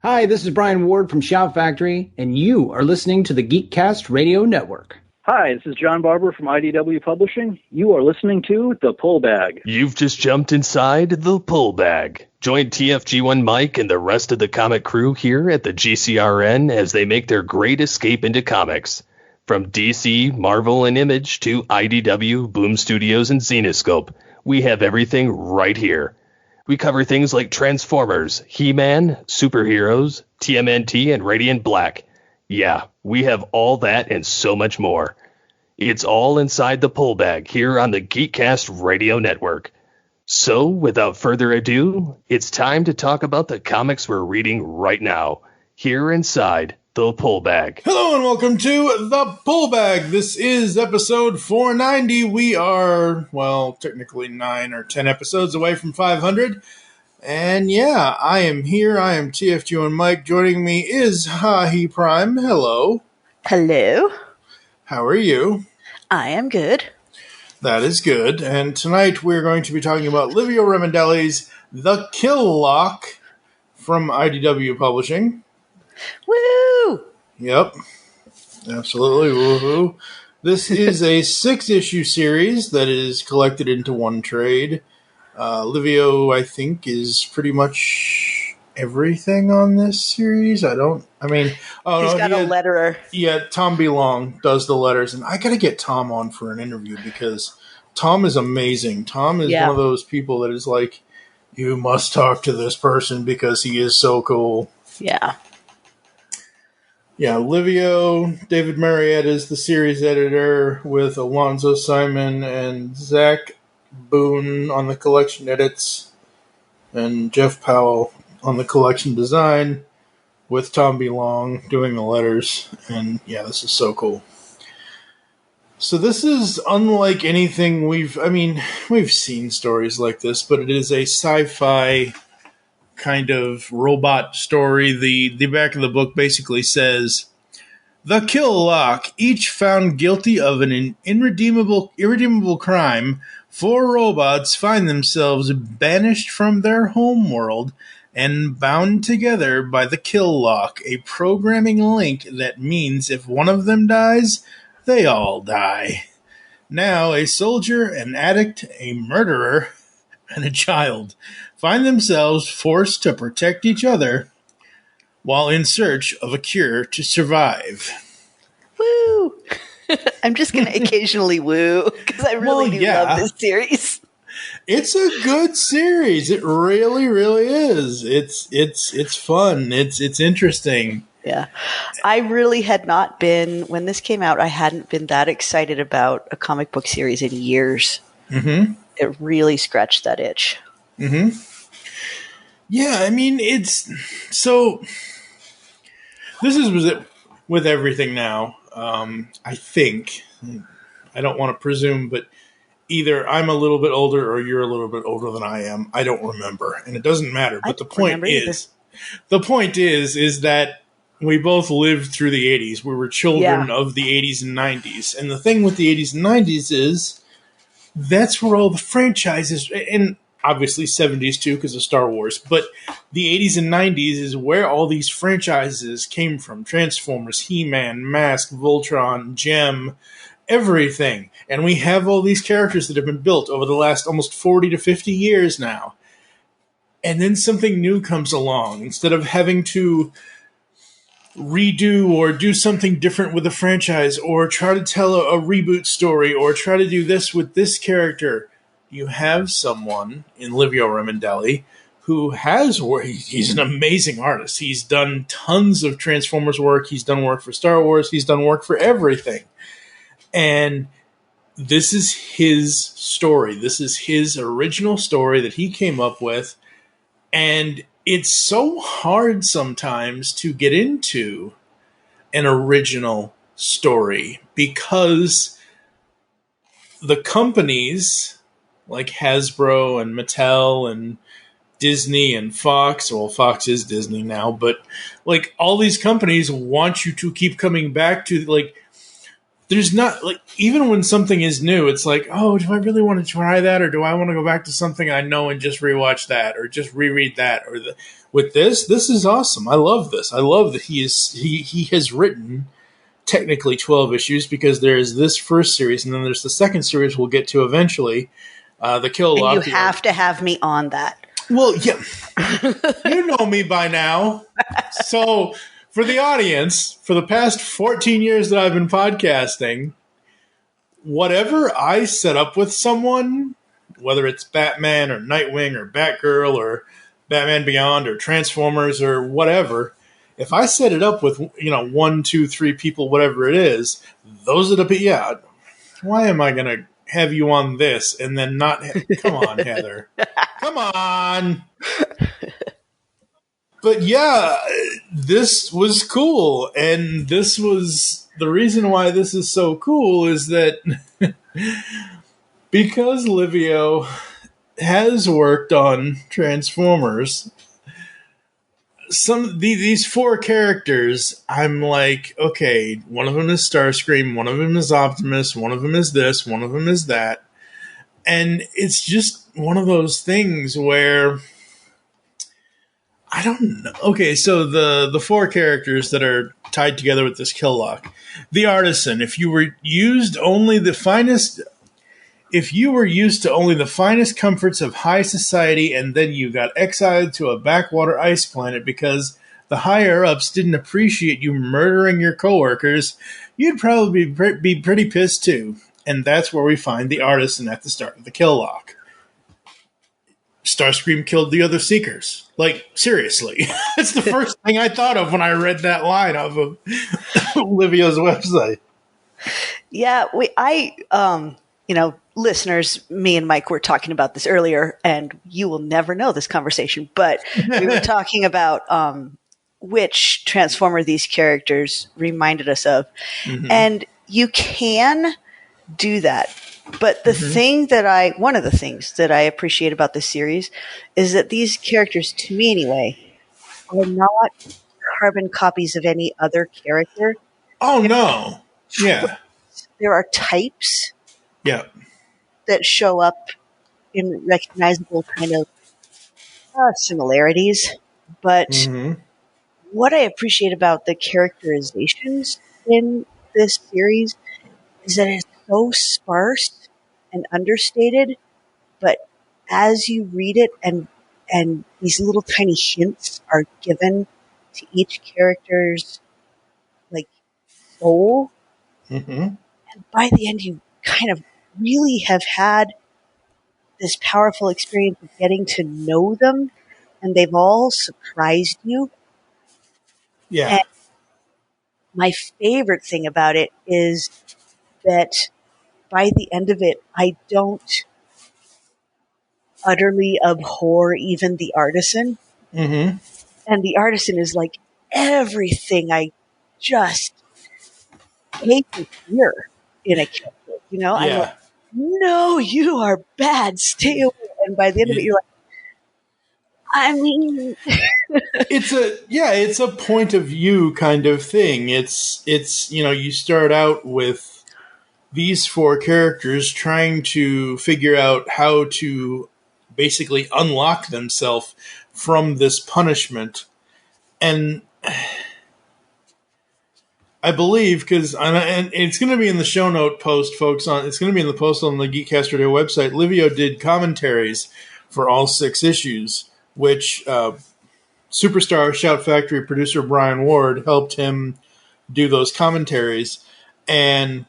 Hi, this is Brian Ward from Shout Factory, and you are listening to the Geekcast Radio Network. Hi, this is John Barber from IDW Publishing. You are listening to The Pull Bag. You've just jumped inside The Pull Bag. Join TFG1Mike and the rest of the comic crew here at the GCRN as they make their great escape into comics. From DC, Marvel, and Image to IDW, Boom Studios, and Zenescope, we have everything right here. We cover things like Transformers, He-Man, superheroes, TMNT, and Radiant Black. Yeah, we have all that and so much more. It's all inside the Pull Bag here on the Geekcast Radio Network. So, without further ado, it's time to talk about the comics we're reading right now, here inside the Pull Bag. Hello and welcome to the Pull Bag. This is episode 490. We are, well, technically 9 or 10 episodes away from 500. And yeah, I am here. I am TFG1Mike. Joining me is Ha-Hee Prime. Hello. Hello. How are you? I am good. That is good. And tonight we're going to be talking about Livio Ramondelli's The Kill Lock from IDW Publishing. Woo! Yep. Absolutely. Woohoo. This is a 6-issue series that is collected into one trade. Livio, I think, is pretty much everything on this series. He's got a letterer. Yeah, Tom B. Long does the letters, and I gotta get Tom on for an interview because Tom is amazing. Tom is one of those people that is like, you must talk to this person because he is so cool. Yeah. Yeah, Livio, David Marietta is the series editor with Alonzo Simon and Zach Boone on the collection edits, and Jeff Powell on the collection design, with Tom B. Long doing the letters. And yeah, this is so cool. So this is unlike anything we've seen stories like this, but it is a sci-fi kind of robot story. The back of the book basically says, "The Kill Lock, each found guilty of an irredeemable crime, 4 robots find themselves banished from their home world and bound together by the Kill Lock, a programming link that means if one of them dies, they all die. Now, a soldier, an addict, a murderer, and a child find themselves forced to protect each other while in search of a cure to survive." Woo! I'm just going to occasionally woo because I really love this series. It's a good series. It really, really is. It's fun. It's interesting. Yeah. I really had not been, when this came out, I hadn't been that excited about a comic book series in years. Mm-hmm. It really scratched that itch. Mm-hmm. Yeah, I mean, it's... So, this is with everything now. I think, I don't want to presume, but either I'm a little bit older or you're a little bit older than I am. I don't remember, and it doesn't matter. But the point is that we both lived through the 80s. We were children of the 80s and 90s. And the thing with the 80s and 90s is that's where all the franchises, and obviously 70s too because of Star Wars, but the 80s and 90s is where all these franchises came from. Transformers, He-Man, Mask, Voltron, Gem, everything. And we have all these characters that have been built over the last almost 40 to 50 years now. And then something new comes along. Instead of having to redo or do something different with the franchise or try to tell a reboot story or try to do this with this character, you have someone in Livio Ramondelli who has work. He's an amazing artist. He's done tons of Transformers work. He's done work for Star Wars. He's done work for everything. And this is his story. This is his original story that he came up with. And it's so hard sometimes to get into an original story because the companies like Hasbro and Mattel and Disney and Fox, well, Fox is Disney now, but like all these companies want you to keep coming back to, like, there's not, like, even when something is new, it's like, oh, do I really want to try that, or do I want to go back to something I know and just rewatch that, or just reread that, or with this is awesome. I love this. I love that he has written technically 12 issues, because there is this first series, and then there's the second series we'll get to eventually, the Kill Lot. And you have to have me on that. Well, yeah, you know me by now. So for the audience, for the past 14 years that I've been podcasting, whatever I set up with someone, whether it's Batman or Nightwing or Batgirl or Batman Beyond or Transformers or whatever, if I set it up with, 1, 2, 3 people, whatever it is, those are the people. Yeah, why am I going to have you on this and then not? Come on, Heather. Come on. But yeah, this was cool. And this was the reason why this is so cool is that because Livio has worked on Transformers, these 4 characters, I'm like, okay, one of them is Starscream, one of them is Optimus, one of them is this, one of them is that. And it's just one of those things where I don't know. Okay, so the 4 characters that are tied together with this kill lock. The Artisan, if you were used to only the finest comforts of high society, and then you got exiled to a backwater ice planet because the higher-ups didn't appreciate you murdering your coworkers, you'd probably be pretty pissed too. And that's where we find the Artisan at the start of the kill lock. Starscream killed the other Seekers. Like, seriously. That's the first thing I thought of when I read that line off of Livio's website. Yeah, listeners, me and Mike were talking about this earlier, and you will never know this conversation, but we were talking about which Transformer these characters reminded us of. Mm-hmm. And you can do that. But one of the things that I appreciate about this series is that these characters, to me anyway, are not carbon copies of any other character. Oh, no. Yeah. There are types. Yeah. That show up in recognizable kind of similarities. But what I appreciate about the characterizations in this series is that it's so sparse and understated, but as you read it and these little tiny hints are given to each character's like soul, and by the end you kind of really have had this powerful experience of getting to know them, and they've all surprised you. Yeah. And my favorite thing about it is that by the end of it, I don't utterly abhor even the Artisan. Mm-hmm. And the Artisan is like everything I just hate to hear in a character. Yeah. I'm like, no, you are bad. Stay away. And by the end of it, you're like, I mean, it's a point of view kind of thing. It's you start out with these 4 characters trying to figure out how to basically unlock themselves from this punishment. And I believe, and it's going to be in the show note post, folks, it's going to be in the post on the Geekcast Radio website. Livio did commentaries for all 6 issues, which Superstar Shout Factory producer Brian Ward helped him do those commentaries. And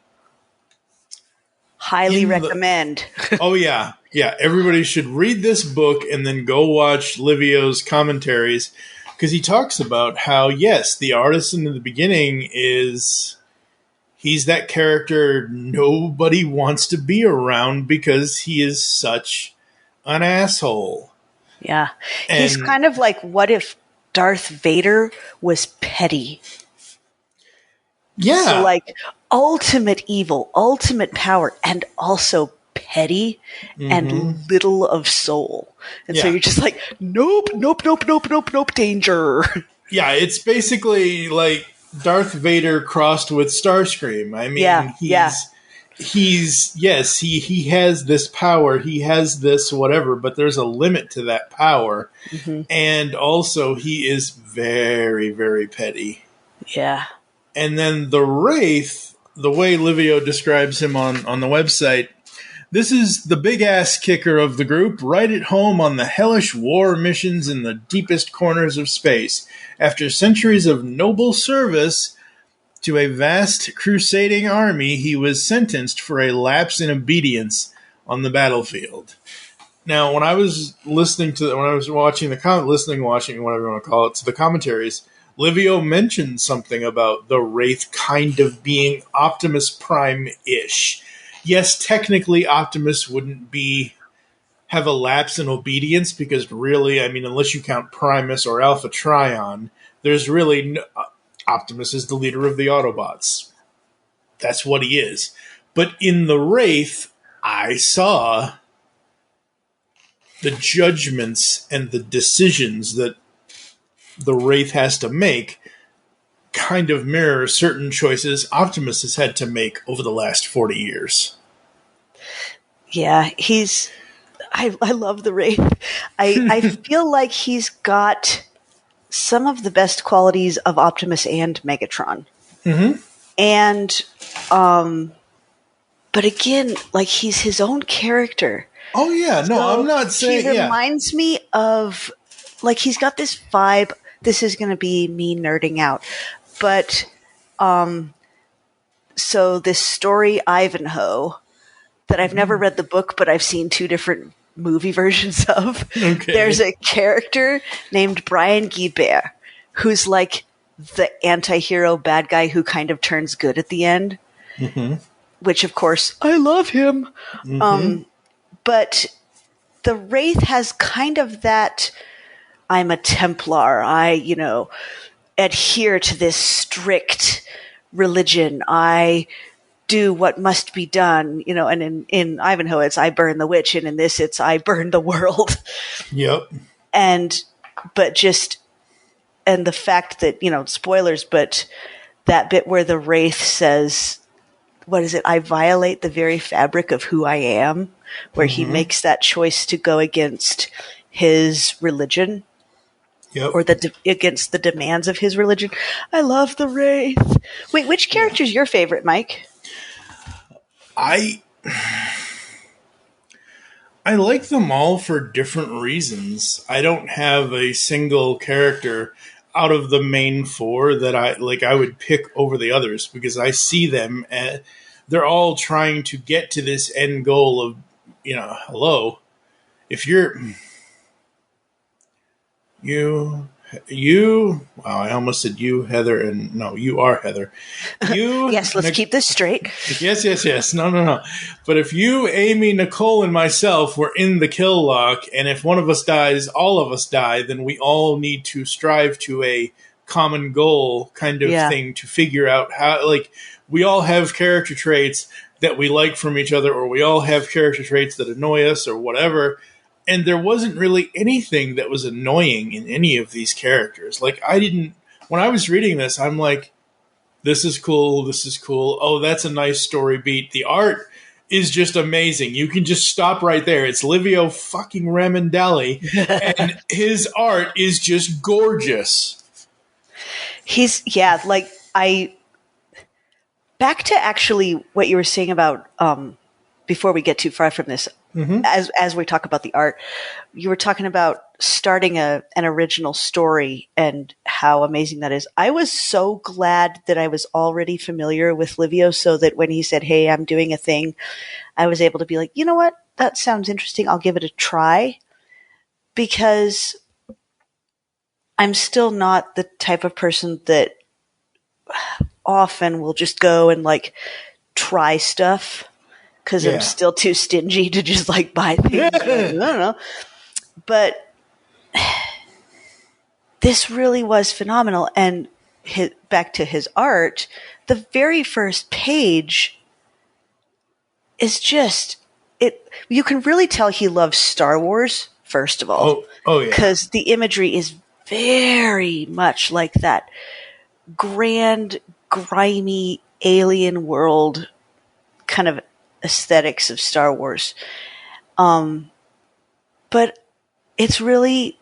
highly recommend. Oh, yeah. Yeah, everybody should read this book and then go watch Livio's commentaries, because he talks about how, yes, the Artisan in the beginning he's that character nobody wants to be around because he is such an asshole. Yeah. He's kind of like, what if Darth Vader was petty? Yeah. So like ultimate evil, ultimate power, and also petty and little of soul. And so you're just like, nope, danger. Yeah, it's basically like Darth Vader crossed with Starscream. I mean, he has this power, he has this whatever, but there's a limit to that power. Mm-hmm. And also he is very, very petty. Yeah. And then the Wraith, the way Livio describes him on the website, this is the big ass kicker of the group, right at home on the hellish war missions in the deepest corners of space. After centuries of noble service to a vast crusading army, he was sentenced for a lapse in obedience on the battlefield. Now, when I was watching watching, whatever you want to call it, to the commentaries, Livio mentioned something about the Wraith kind of being Optimus Prime-ish. Yes, technically Optimus wouldn't have a lapse in obedience because really, I mean, unless you count Primus or Alpha Trion, there's really no, Optimus is the leader of the Autobots. That's what he is. But in the Wraith, I saw the judgments and the decisions that the Wraith has to make kind of mirror certain choices Optimus has had to make over the last 40 years. Yeah, I love the Wraith. I feel like he's got some of the best qualities of Optimus and Megatron. Mm-hmm. And, but again, like he's his own character. Oh yeah, no, so I'm not saying. He reminds me of, like, he's got this vibe. This is going to be me nerding out, but so this story Ivanhoe that I've never read the book, but I've seen 2 different movie versions of. Okay. There's a character named Brian Guibert who's like the anti-hero bad guy who kind of turns good at the end, mm-hmm. which of course I love him. Mm-hmm. But the Wraith has kind of that, I'm a Templar. I, adhere to this strict religion. I do what must be done, and in Ivanhoe, it's I burn the witch, and in this, it's I burn the world. Yep. And the fact that, spoilers, but that bit where the Wraith says, what is it? I violate the very fabric of who I am, where mm-hmm. he makes that choice to go against his religion. Yep. Or against the demands of his religion. I love the Wraith. Wait, which character's your favorite, Mike? I like them all for different reasons. I don't have a single character out of the main 4 that I would pick over the others because I see them and they're all trying to get to this end goal of, hello. If wow, I almost said you, Heather, and no, you are Heather. You, yes, let's keep this straight. Yes. No. But if you, Amy, Nicole, and myself were in the kill lock, and if one of us dies, all of us die, then we all need to strive to a common goal kind of thing to figure out how, like, we all have character traits that we like from each other, or we all have character traits that annoy us, or whatever. And there wasn't really anything that was annoying in any of these characters. Like, when I was reading this, I'm like, this is cool. Oh, that's a nice story beat. The art is just amazing. You can just stop right there. It's Livio fucking Ramondelli, and his art is just gorgeous. Back to actually what you were saying about, before we get too far from this, mm-hmm. as we talk about the art, you were talking about starting an original story and how amazing that is. I was so glad that I was already familiar with Livio so that when he said, hey, I'm doing a thing, I was able to be like, you know what? That sounds interesting. I'll give it a try, because I'm still not the type of person that often will just go and like try stuff. Because I'm still too stingy to just like buy things. I don't know. But this really was phenomenal. And back to his art, the very first page is just it. You can really tell he loves Star Wars, first of all. Oh yeah. Because the imagery is very much like that grand, grimy, alien world kind of aesthetics of Star Wars. But it's really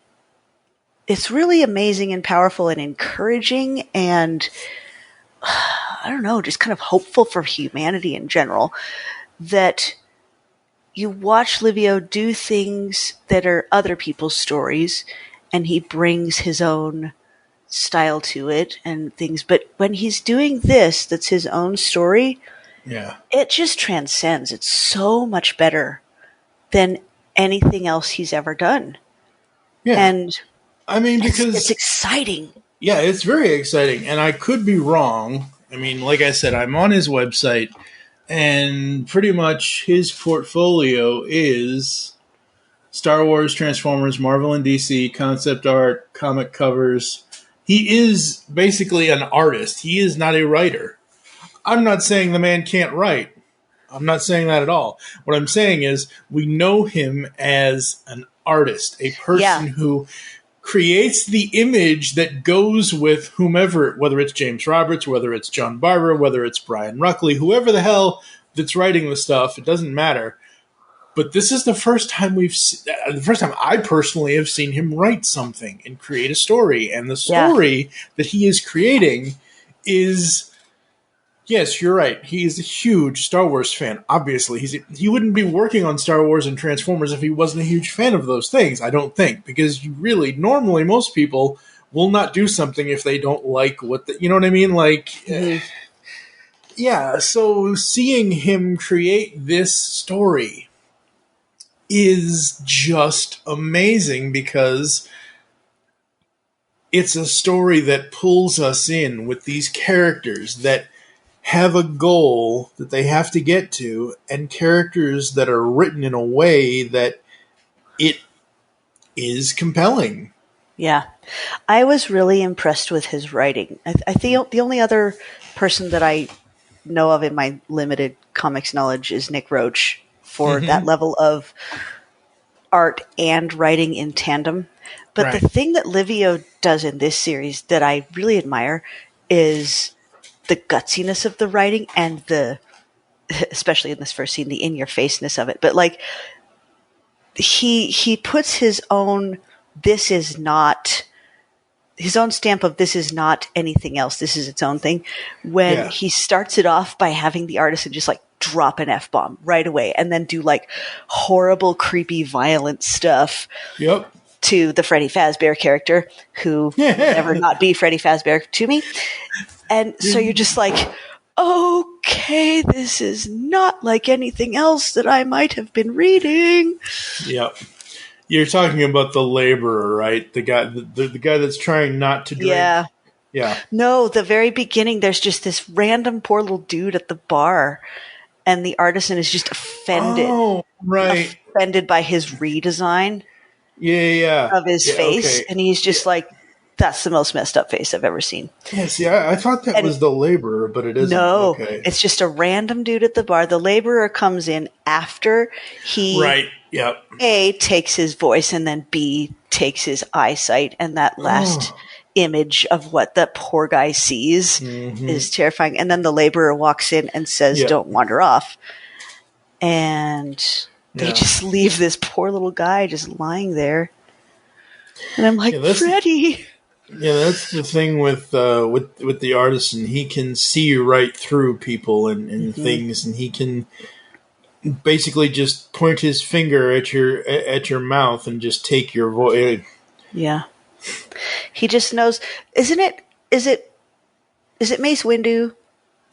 amazing and powerful and encouraging and, I don't know, just kind of hopeful for humanity in general, that you watch Livio do things that are other people's stories, and he brings his own style to it and things. But when he's doing this, that's his own story, it just transcends. It's so much better than anything else he's ever done. Yeah. And I mean, because it's exciting. Yeah, it's very exciting. And I could be wrong. I mean, like I said, I'm on his website, and pretty much his portfolio is Star Wars, Transformers, Marvel and DC, concept art, comic covers. He is basically an artist. He is not a writer. I'm not saying the man can't write. I'm not saying that at all. What I'm saying is we know him as an artist, a person who creates the image that goes with whomever, whether it's James Roberts, whether it's John Barber, whether it's Brian Ruckley, whoever the hell that's writing the stuff, it doesn't matter. But this is the first time I personally have seen him write something and create a story. And the story that he is creating is, yes, you're right. He is a huge Star Wars fan. Obviously, he wouldn't be working on Star Wars and Transformers if he wasn't a huge fan of those things, I don't think. Because normally most people will not do something if they don't like you know what I mean? Like, so seeing him create this story is just amazing, because it's a story that pulls us in with these characters that have a goal that they have to get to, and characters that are written in a way that it is compelling. Yeah. I was really impressed with his writing. I think the only other person that I know of in my limited comics knowledge is Nick Roach, for that level of art and writing in tandem. But the thing that Livio does in this series that I really admire is the gutsiness of the writing and especially in this first scene, the in-your-faceness of it. But like, he puts his own stamp of this is not anything else. This is its own thing. When he starts it off by having the artist just like drop an F-bomb right away and then do like horrible, creepy, violent stuff to the Freddy Fazbear character, who will never not be Freddy Fazbear to me. And so you're just like, okay, this is not like anything else that I might have been reading. Yep. You're talking about the laborer, right? The guy that's trying not to drink. Yeah. No, the very beginning, there's just this random poor little dude at the bar, and the artisan is just offended. Oh, right. Offended by his redesign of his face. Okay. And he's just like, that's the most messed up face I've ever seen. Yeah, see, I thought that was the laborer, but it isn't. No, it's just a random dude at the bar. The laborer comes in after he A, takes his voice, and then B, takes his eyesight, and that last image of what that poor guy sees is terrifying. And then the laborer walks in and says, don't wander off. And they just leave this poor little guy just lying there. And I'm like, Freddy. Yeah, that's the thing with the artisan. He can see right through people and things, and he can basically just point his finger at your mouth and just take your voice. Yeah, he just knows. Is it Mace Windu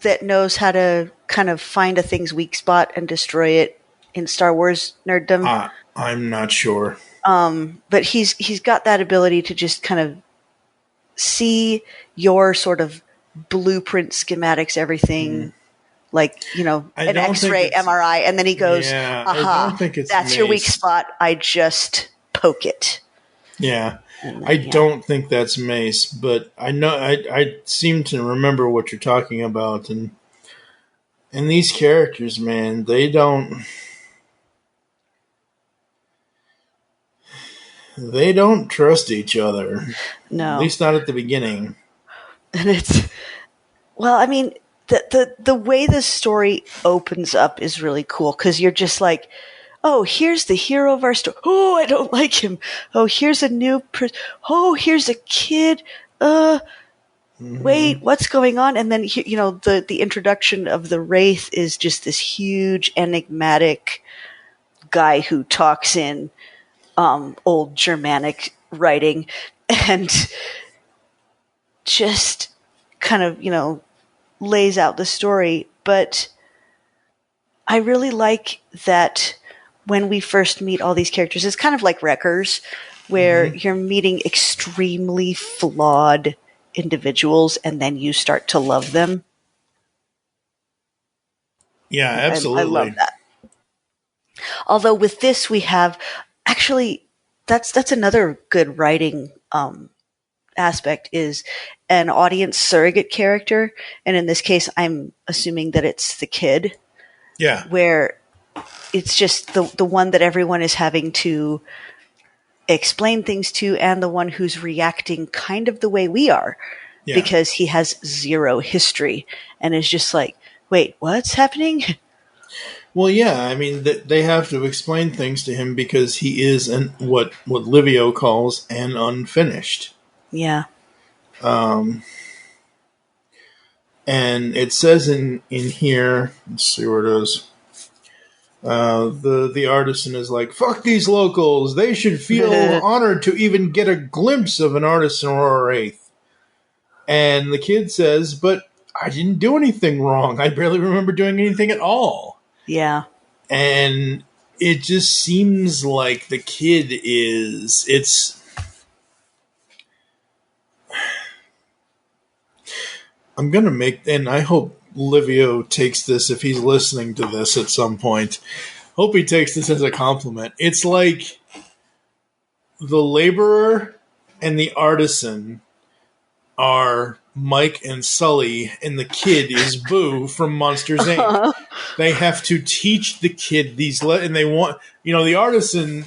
that knows how to kind of find a thing's weak spot and destroy it in Star Wars nerddom? I'm not sure. But he's got that ability to just kind of see your sort of blueprint, schematics, everything, like, an X-ray, MRI, and then he goes, aha, that's Mace. Your weak spot. I just poke it. Yeah. I don't think that's Mace, but I know I seem to remember what you're talking about, and these characters, man, they don't trust each other. No. At least not at the beginning. And the way the story opens up is really cool because you're just like, oh, here's the hero of our story. Oh, I don't like him. Oh, here's a here's a kid. Wait, what's going on? And then, the introduction of the Wraith is just this huge enigmatic guy who talks in old Germanic writing and just kind of, lays out the story. But I really like that when we first meet all these characters, it's kind of like Wreckers, where you're meeting extremely flawed individuals and then you start to love them. Yeah, absolutely. I love that. Although with this we have actually that's another good writing aspect is an audience surrogate character, and in this case I'm assuming that it's the kid. Yeah. Where it's just the one that everyone is having to explain things to, and the one who's reacting kind of the way we are, because he has zero history and is just like, wait, what's happening? Well, yeah, I mean, they have to explain things to him because he is what Livio calls an unfinished. Yeah. And it says in here, let's see where it is. The artisan is like, fuck these locals. They should feel honored to even get a glimpse of an artisan or a wraith. And the kid says, but I didn't do anything wrong. I barely remember doing anything at all. Yeah. And it just seems like the kid I'm going to make, and I hope Livio takes this if he's listening to this at some point. Hope he takes this as a compliment. It's like the laborer and the artisan are Mike and Sully, and the kid is Boo from Monsters Inc. They have to teach the kid these, and they want, the artisan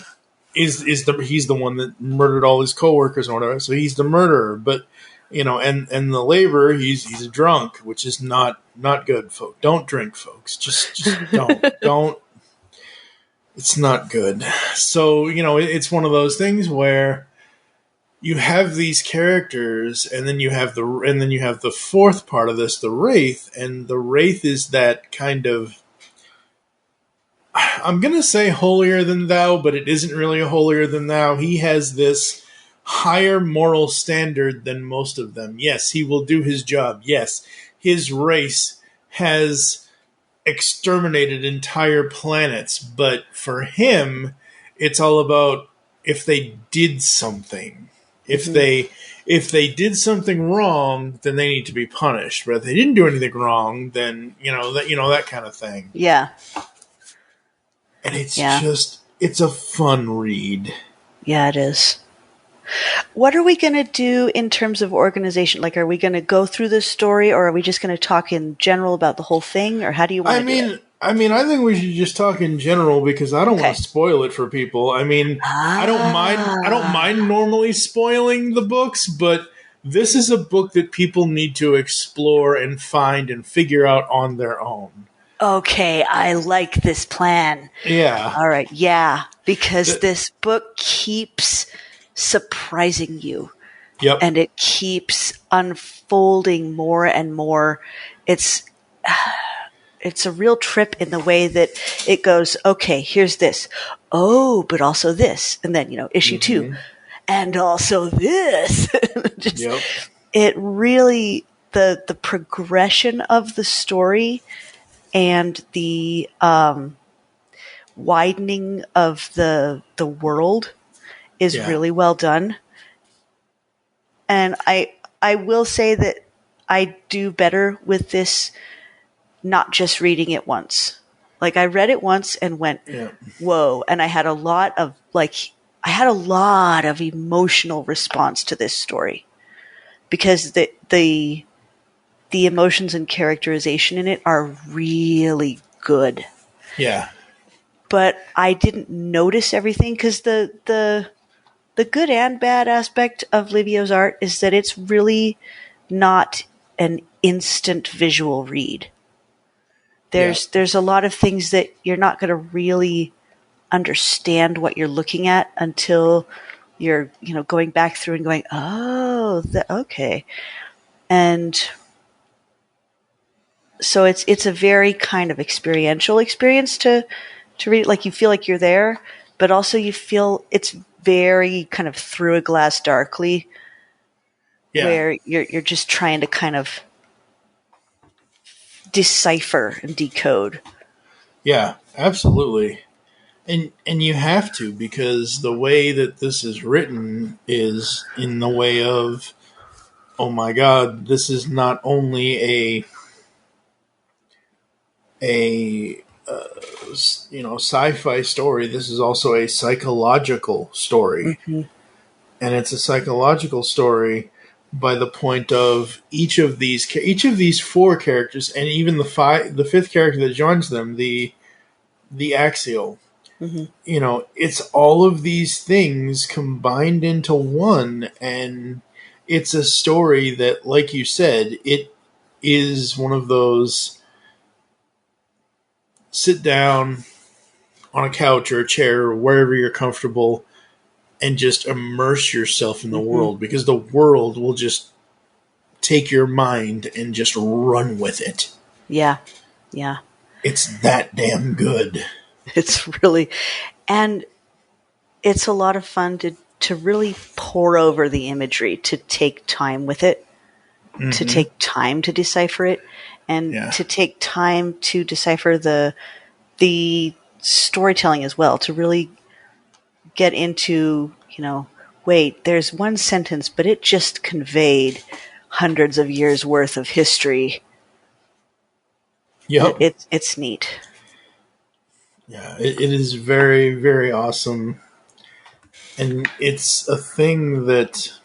he's the one that murdered all his coworkers or whatever, so he's the murderer. But and the laborer, he's a drunk, which is not good, folks. Don't drink, folks. Just don't. It's not good. So it's one of those things where you have these characters, and then you have the fourth part of this, the Wraith, and the Wraith is that kind of, I'm gonna say holier than thou, but it isn't really a holier than thou. He has this higher moral standard than most of them. Yes, he will do his job. Yes, his race has exterminated entire planets, but for him, it's all about if they did something. If they did something wrong, then they need to be punished. But if they didn't do anything wrong, then that kind of thing. Yeah. And it's it's a fun read. Yeah, it is. What are we going to do in terms of organization? Like, are we going to go through this story, or are we just going to talk in general about the whole thing, or how do you want to do it? I think we should just talk in general because I don't want to spoil it for people. I mean, I don't mind normally spoiling the books, but this is a book that people need to explore and find and figure out on their own. Okay, I like this plan. Yeah. All right, yeah, because this book keeps surprising you. Yep. And it keeps unfolding more and more. It's a real trip in the way that it goes, okay, here's this. Oh, but also this. And then, issue 2. And also this. It really, the progression of the story and the widening of the world is really well done. And I will say that I do better with this not just reading it once. Like, I read it once and went, whoa. And I had a lot of emotional response to this story because the emotions and characterization in it are really good. Yeah. But I didn't notice everything because the good and bad aspect of Livio's art is that it's really not an instant visual read. There's a lot of things that you're not going to really understand what you're looking at until you're, going back through and going, oh, okay. And so it's a very kind of experiential experience to read. Like, you feel like you're there, but also you feel it's very kind of through a glass darkly, where you're just trying to kind of decipher and decode. Yeah, absolutely. And you have to, because the way that this is written is in the way of, oh my God, this is not only a sci-fi story. This is also a psychological story, and it's a psychological story by the point of each of these four characters, and even the fifth character that joins them, the Axial. It's all of these things combined into one, and it's a story that, like you said, it is one of those sit down on a couch or a chair or wherever you're comfortable and just immerse yourself in the world, because the world will just take your mind and just run with it. Yeah. Yeah. It's that damn good. It's really, and it's a lot of fun to really pour over the imagery, to take time with it, to take time to decipher it, and to take time to decipher the storytelling as well, to really get into, wait, there's one sentence, but it just conveyed hundreds of years worth of history. Yep. It's neat. Yeah, it is very, very awesome. And it's a thing that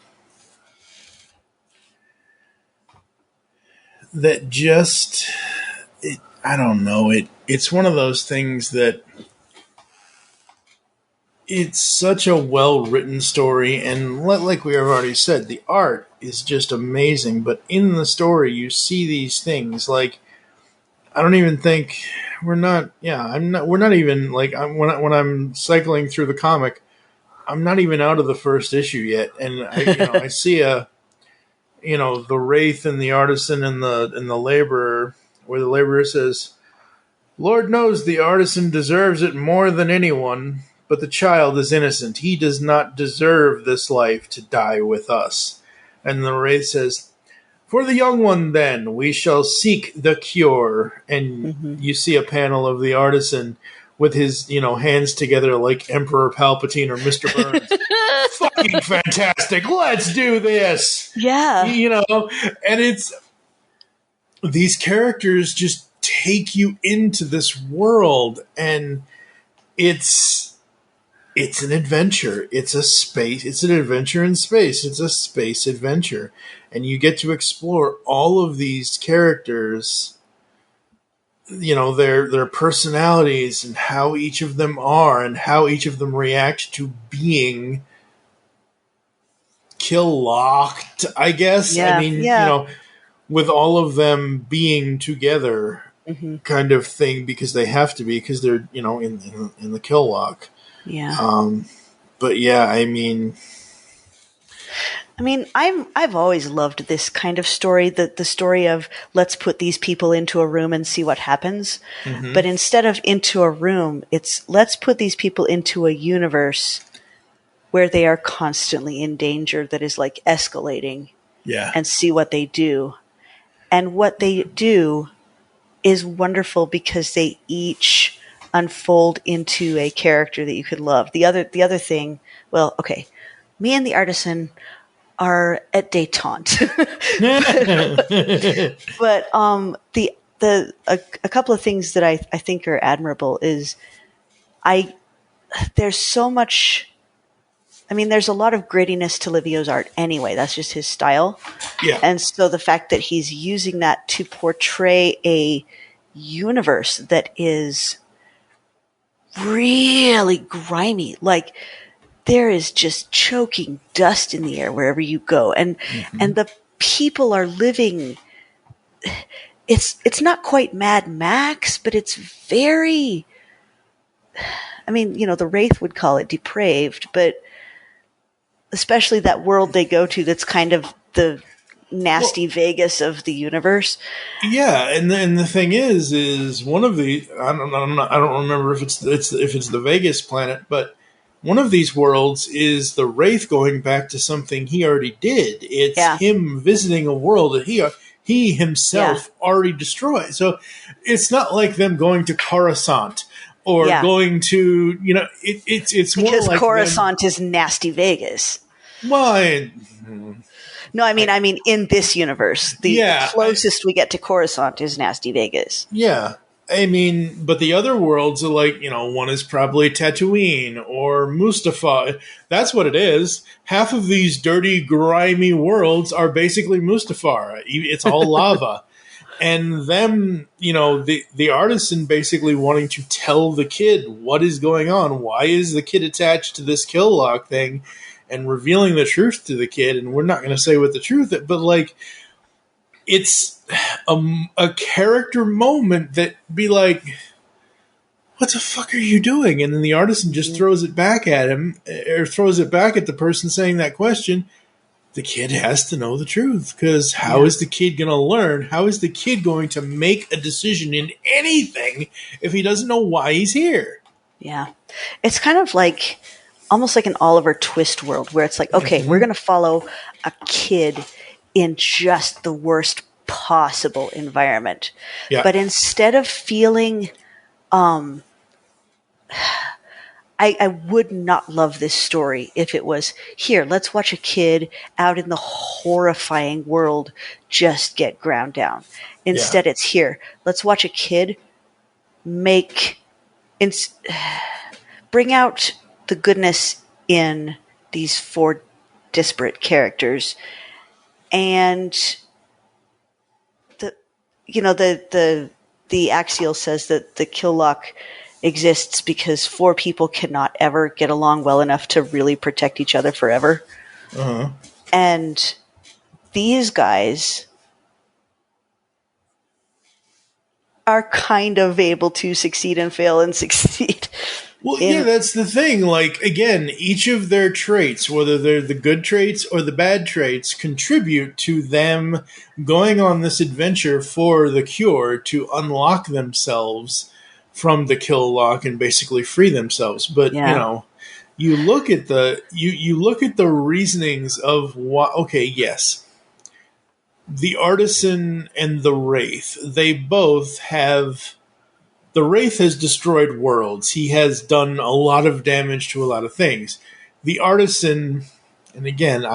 just, I don't know, it's one of those things that it's such a well-written story, and like we have already said, the art is just amazing, but in the story you see these things, like, I don't even think we're not even, like, when I'm cycling through the comic, I'm not even out of the first issue yet, and I see the Wraith and the Artisan and the Laborer, where the Laborer says, "Lord knows the Artisan deserves it more than anyone, but the child is innocent. He does not deserve this life to die with us." And the Wraith says, "For the young one, then, we shall seek the cure." And you see a panel of the Artisan with his, hands together like Emperor Palpatine or Mr. Burns. Fucking fantastic. Let's do this. Yeah. And it's, these characters just take you into this world, and it's an adventure. It's an adventure in space. It's a space adventure. And you get to explore all of these characters, their personalities and how each of them are and how each of them react to being kill-locked, I guess. Yeah, I mean, with all of them being together kind of thing, because they have to be, because they're, in the kill lock. Yeah. But yeah, I mean, I've always loved this kind of story, the story of let's put these people into a room and see what happens. But instead of into a room, it's let's put these people into a universe where they are constantly in danger that is like escalating. Yeah. And see what they do. And what they do is wonderful because they each unfold into a character that you could love. The other thing, well, okay, me and the Artisan are at détente. But a couple of things that I think are admirable is there's so much. There's a lot of grittiness to Livio's art anyway. That's just his style. Yeah. And so the fact that he's using that to portray a universe that is really grimy, like there is just choking dust in the air wherever you go. And the people are living. It's not quite Mad Max, but it's very. I mean, the Wraith would call it depraved, but especially that world they go to that's kind of the nasty Vegas of the universe. Yeah, and the thing is one of the I don't remember if it's the Vegas planet, but one of these worlds is the Wraith going back to something he already did. It's him visiting a world that he himself already destroyed. So it's not like them going to Coruscant or going to it's more because like Coruscant is nasty Vegas. Well, no, I mean, in this universe, the closest we get to Coruscant is nasty Vegas. Yeah. I mean, but the other worlds are like, one is probably Tatooine or Mustafar. That's what it is. Half of these dirty, grimy worlds are basically Mustafar. It's all lava. And them, the artisan basically wanting to tell the kid what is going on. Why is the kid attached to this kill lock thing? And revealing the truth to the kid. And we're not going to say what the truth is, but like, it's a character moment that be like, what the fuck are you doing? And then the artisan just throws it back at him, or throws it back at the person saying that question. The kid has to know the truth, because how is the kid going to learn? How is the kid going to make a decision in anything if he doesn't know why he's here? Yeah. It's kind of like, almost like an Oliver Twist world, where it's like, okay, we're going to follow a kid in just the worst possible environment. Yeah. But instead of feeling, I would not love this story if it was, here, let's watch a kid out in the horrifying world just get ground down. Instead, it's here, let's watch a kid bring out the goodness in these four disparate characters. And the Axial says that the kill lock exists because four people cannot ever get along well enough to really protect each other forever. Uh-huh. And these guys are kind of able to succeed and fail and succeed. Well, that's the thing. Like, again, each of their traits, whether they're the good traits or the bad traits, contribute to them going on this adventure for the cure to unlock themselves from the kill lock and basically free themselves. But, you look at the reasonings of what, okay, yes, the artisan and the Wraith, they both have... The Wraith has destroyed worlds. He has done a lot of damage to a lot of things. The artisan, and again,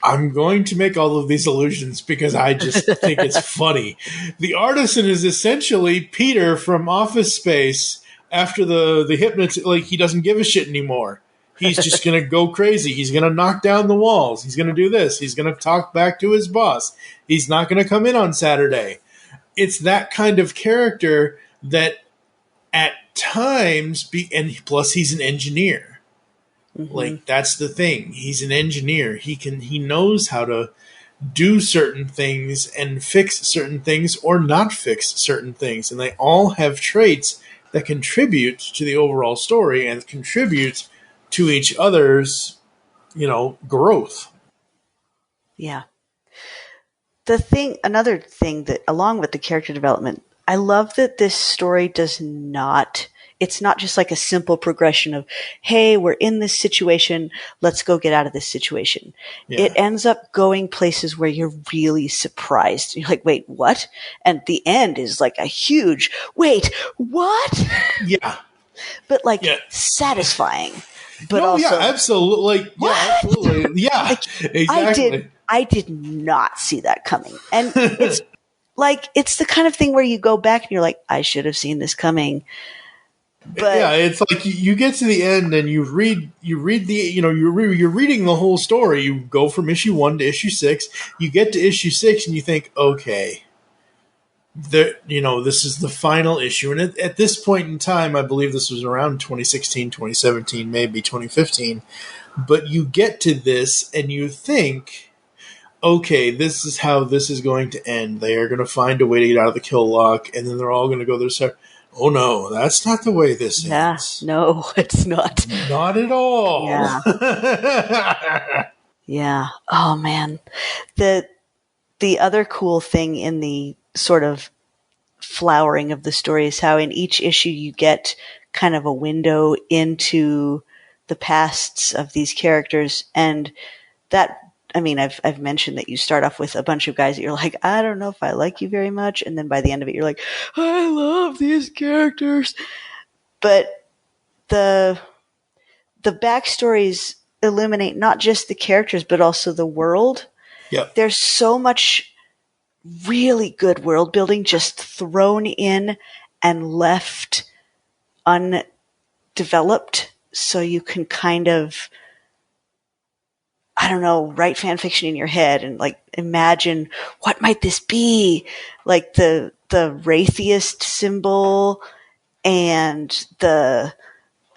I'm going to make all of these allusions because I just think it's funny. The artisan is essentially Peter from Office Space after the hypnotist. Like, he doesn't give a shit anymore. He's just going to go crazy. He's going to knock down the walls. He's going to do this. He's going to talk back to his boss. He's not going to come in on Saturday. It's that kind of character that at times, and plus he's an engineer. Mm-hmm. Like, that's the thing. He's an engineer. He knows how to do certain things and fix certain things or not fix certain things. And they all have traits that contribute to the overall story and contribute to each other's, growth. Yeah. Another thing that, along with the character development, I love that this story it's not just like a simple progression of, hey, we're in this situation, let's go get out of this situation. Yeah. It ends up going places where you're really surprised. You're like, wait, what? And the end is like a huge, wait, what? Yeah. But satisfying. But also, absolutely. What? Yeah, absolutely. Yeah, exactly. I did not see that coming. And it's it's the kind of thing where you go back and you're like, I should have seen this coming. But yeah, it's like you get to the end and you read the, you're reading the whole story. You go from issue 1 to issue 6. You get to issue 6 and you think, okay, this is the final issue. And at this point in time, I believe this was around 2016, 2017, maybe 2015. But you get to this and you think, okay, this is how this is going to end. They are going to find a way to get out of the kill lock, and then they're all going to go their separate. Oh no, that's not the way this ends. No, it's not. Not at all. Yeah. Yeah. Oh man. The other cool thing in the sort of flowering of the story is how in each issue you get kind of a window into the pasts of these characters. And that, I mean, I've mentioned that you start off with a bunch of guys that you're like, I don't know if I like you very much. And then by the end of it, you're like, I love these characters. But the backstories illuminate not just the characters, but also the world. Yep. There's so much really good world building just thrown in and left undeveloped, so you can kind of, I don't know, write fan fiction in your head and like imagine what might this be, like the Wraithiest symbol and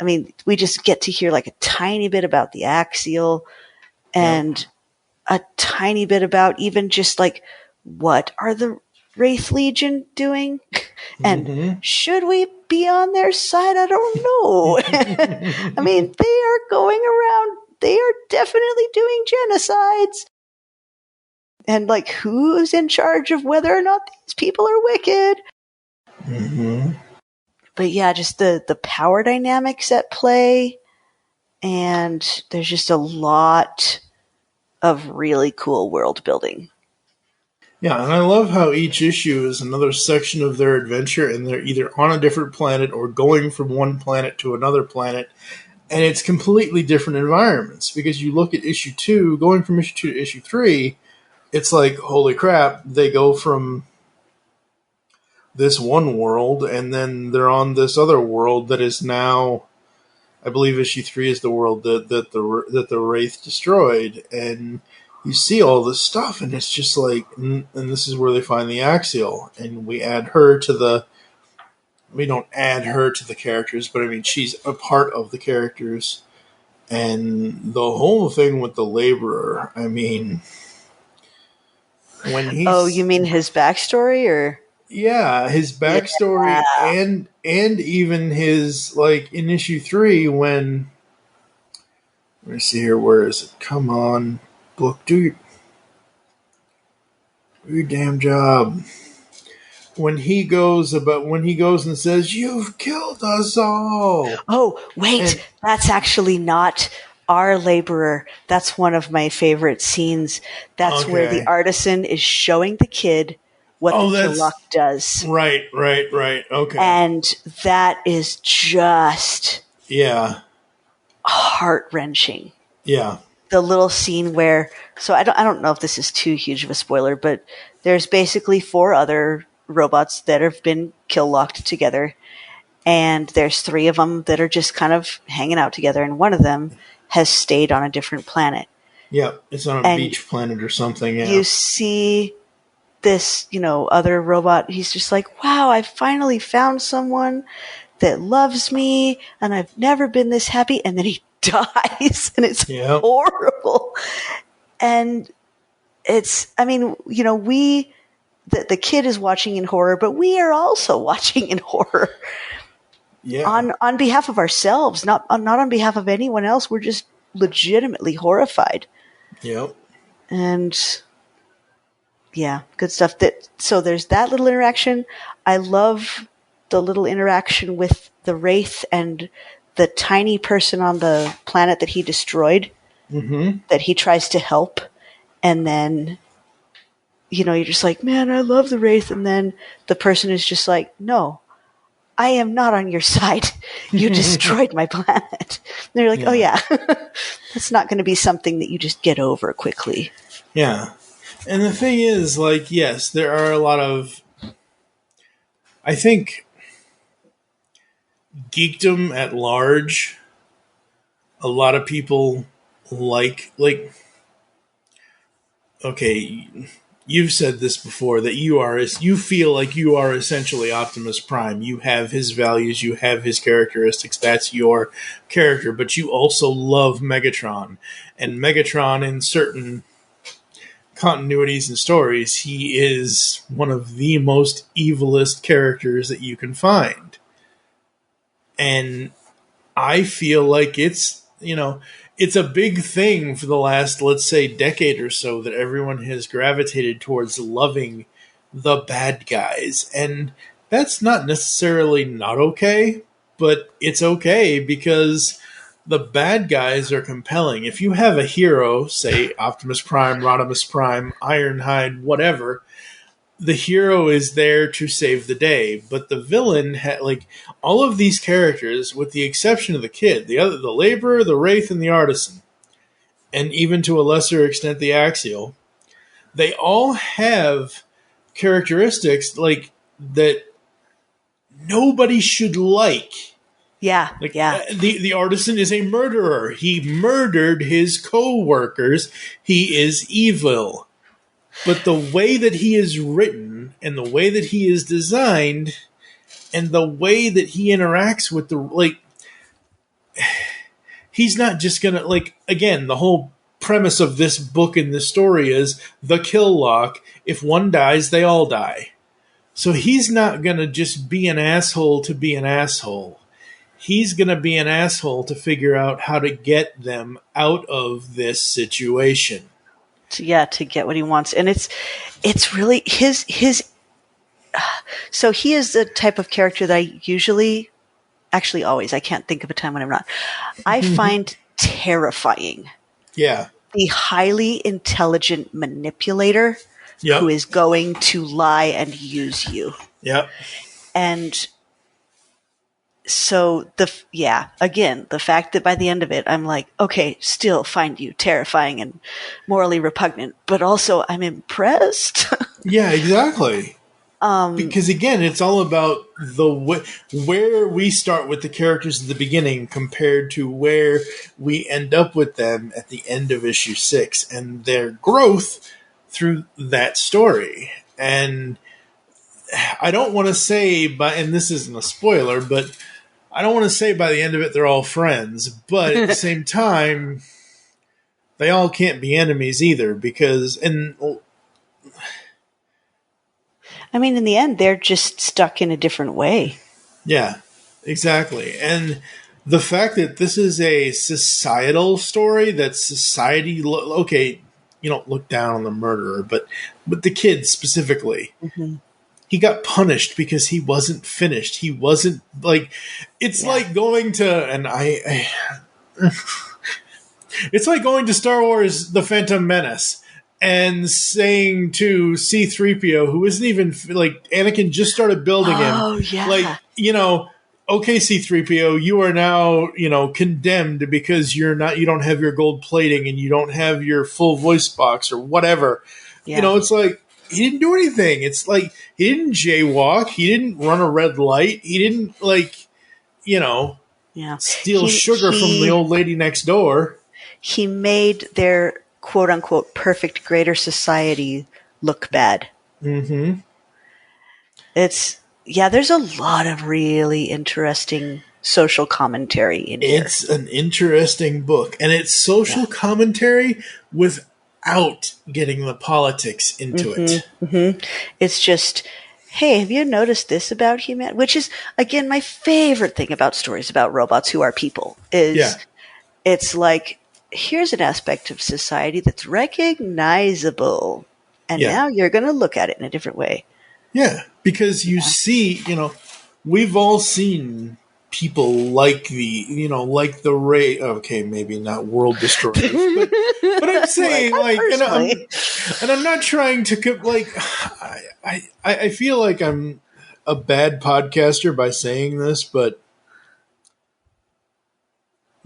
we just get to hear like a tiny bit about the Axial and a tiny bit about even just like what are the Wraith Legion doing? And should we be on their side? I don't know. I mean, they are going around. They are definitely doing genocides. And like, who's in charge of whether or not these people are wicked? But yeah, just the power dynamics at play. And there's just a lot of really cool world building. Yeah, and I love how each issue is another section of their adventure, and they're either on a different planet or going from one planet to another planet, and it's completely different environments. Because you look at issue 2, going from issue 2 to issue 3, it's like, holy crap, they go from this one world, and then they're on this other world that is now, I believe issue 3 is the world that the Wraith destroyed, and you see all this stuff, and it's just like, and this is where they find the Axial, and we don't add her to the characters, but I mean, she's a part of the characters, and the whole thing with the Laborer, I mean, when he's... Oh, you mean his backstory, or? Yeah, his backstory, and even his, like, in issue 3, when, let me see here, where is it? Come on, book, do your damn job. When he goes and says, "You've killed us all." Oh, wait, that's actually not our Laborer. That's one of my favorite scenes. That's where the artisan is showing the kid what the Killuck does. Right. Okay. And that is just heart-wrenching. Yeah. The little scene where, so I don't know if this is too huge of a spoiler, but there's basically 4 other robots that have been kill-locked together, and there's 3 of them that are just kind of hanging out together, and one of them has stayed on a different planet. Yeah, it's on a beach planet or something. Yeah. You see this, other robot, he's just like, wow, I finally found someone that loves me, and I've never been this happy, and then he dies, and it's horrible. And it's, I mean, the kid is watching in horror, but we are also watching in horror. Yeah. On behalf of ourselves, not on behalf of anyone else. We're just legitimately horrified. Yep. And yeah, good stuff. So there's that little interaction. I love the little interaction with the Wraith and the tiny person on the planet that he destroyed, that he tries to help. And then, you're just like, man, I love the Wraith. And then the person is just like, no, I am not on your side. You destroyed my planet. And they're like, oh yeah, that's not going to be something that you just get over quickly. Yeah. And the thing is, like, yes, there are a lot of, I think, geekdom at large. A lot of people like, okay, you've said this before, that you feel like you are essentially Optimus Prime. You have his values, you have his characteristics, that's your character, but you also love Megatron. And Megatron, in certain continuities and stories, he is one of the most evilest characters that you can find. And I feel like it's a big thing for the last, let's say, decade or so that everyone has gravitated towards loving the bad guys. And that's not necessarily not okay, but it's okay because the bad guys are compelling. If you have a hero, say Optimus Prime, Rodimus Prime, Ironhide, whatever, the hero is there to save the day. But the villain, all of these characters, with the exception of the kid, the laborer, the wraith, and the artisan, and even to a lesser extent the axial, they all have characteristics like that nobody should like. Yeah, The artisan is a murderer. He murdered his co-workers. He is evil. But the way that he is written and the way that he is designed and the way that he interacts with he's not just gonna, again, the whole premise of this book and this story is the kill lock. If one dies, they all die. So he's not gonna just be an asshole to be an asshole. He's going to be an asshole to figure out how to get them out of this situation. To get what he wants. And it's really his so he is the type of character that I usually, actually always, I can't think of a time when I'm not, I find terrifying. Yeah. The highly intelligent manipulator who is going to lie and use you. Yep. And so the fact that by the end of it, I'm like, okay, still find you terrifying and morally repugnant, but also I'm impressed. Yeah, exactly. Because again, it's all about where we start with the characters at the beginning compared to where we end up with them at the end of issue 6 and their growth through that story. And I don't want to say, and this isn't a spoiler, but I don't want to say by the end of it they're all friends, but at the same time, they all can't be enemies either because, I mean, in the end, they're just stuck in a different way. Yeah, exactly. And the fact that this is a societal story, that society, okay, you don't look down on the murderer, but the kid specifically. Mm-hmm. He got punished because he wasn't finished. He wasn't it's like going to, it's like going to Star Wars The Phantom Menace and saying to C-3PO, who isn't even, Anakin just started building him. Oh, yeah. Okay, C-3PO, you are now, condemned because you don't have your gold plating and you don't have your full voice box or whatever. Yeah. It's like, he didn't do anything. It's like he didn't jaywalk. He didn't run a red light. He didn't steal sugar from the old lady next door. He made their quote unquote perfect greater society look bad. Mm-hmm. There's a lot of really interesting social commentary in here. It's an interesting book, and it's social commentary without getting the politics into it. Mm-hmm. It's just, hey, have you noticed this about humanity? Which is, again, my favorite thing about stories about robots who are people is it's like, here's an aspect of society that's recognizable. And now you're going to look at it in a different way. Yeah, because you see, we've all seen people like the Ray. Okay, maybe not world destroyers, but I'm saying and I'm not trying to I feel like I'm a bad podcaster by saying this, but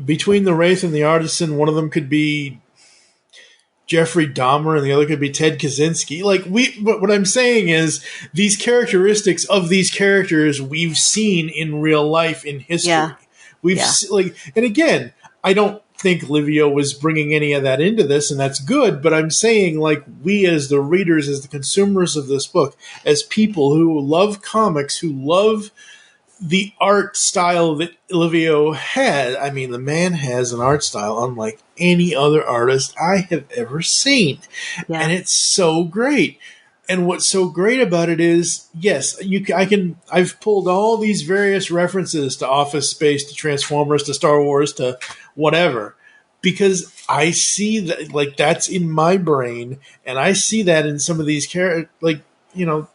between the Wraith and the Artisan, one of them could be Jeffrey Dahmer and the other could be Ted Kaczynski. What I'm saying is these characteristics of these characters we've seen in real life in history. Yeah. And again, I don't think Livio was bringing any of that into this, and that's good, but I'm saying we as the readers, as the consumers of this book, as people who love comics, who love the art style that Livio had, I mean, the man has an art style unlike any other artist I have ever seen. Yeah. And it's so great. And what's so great about it is, yes, I've pulled all these various references to Office Space, to Transformers, to Star Wars, to whatever, because I see that, like, that's in my brain, and I see that in some of these characters, like, you know,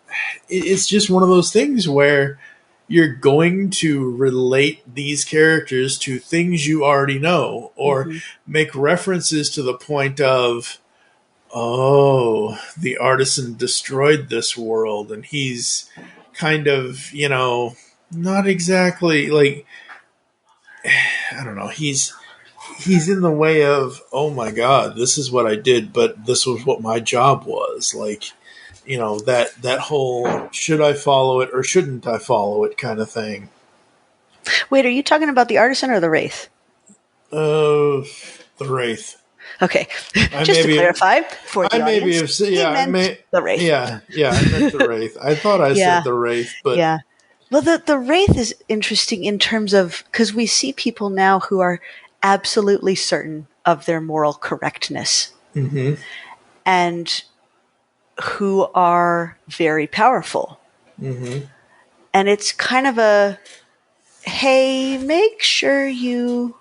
it's just one of those things where you're going to relate these characters to things you already know, or make references to the point of, oh, the artisan destroyed this world, and he's kind of, you know, not exactly like, I don't know, he's in the way of, oh my God, this is what I did, but this was what my job was. Like, you know, that whole should I follow it or shouldn't I follow it kind of thing. Wait, are you talking about the artisan or the wraith? The wraith. Okay, just to clarify for the audience, the wraith. Yeah, I meant the wraith. I thought I said the wraith, but yeah. Well, the wraith is interesting in terms of, because we see people now who are absolutely certain of their moral correctness, and who are very powerful. And it's kind of a, hey, make sure you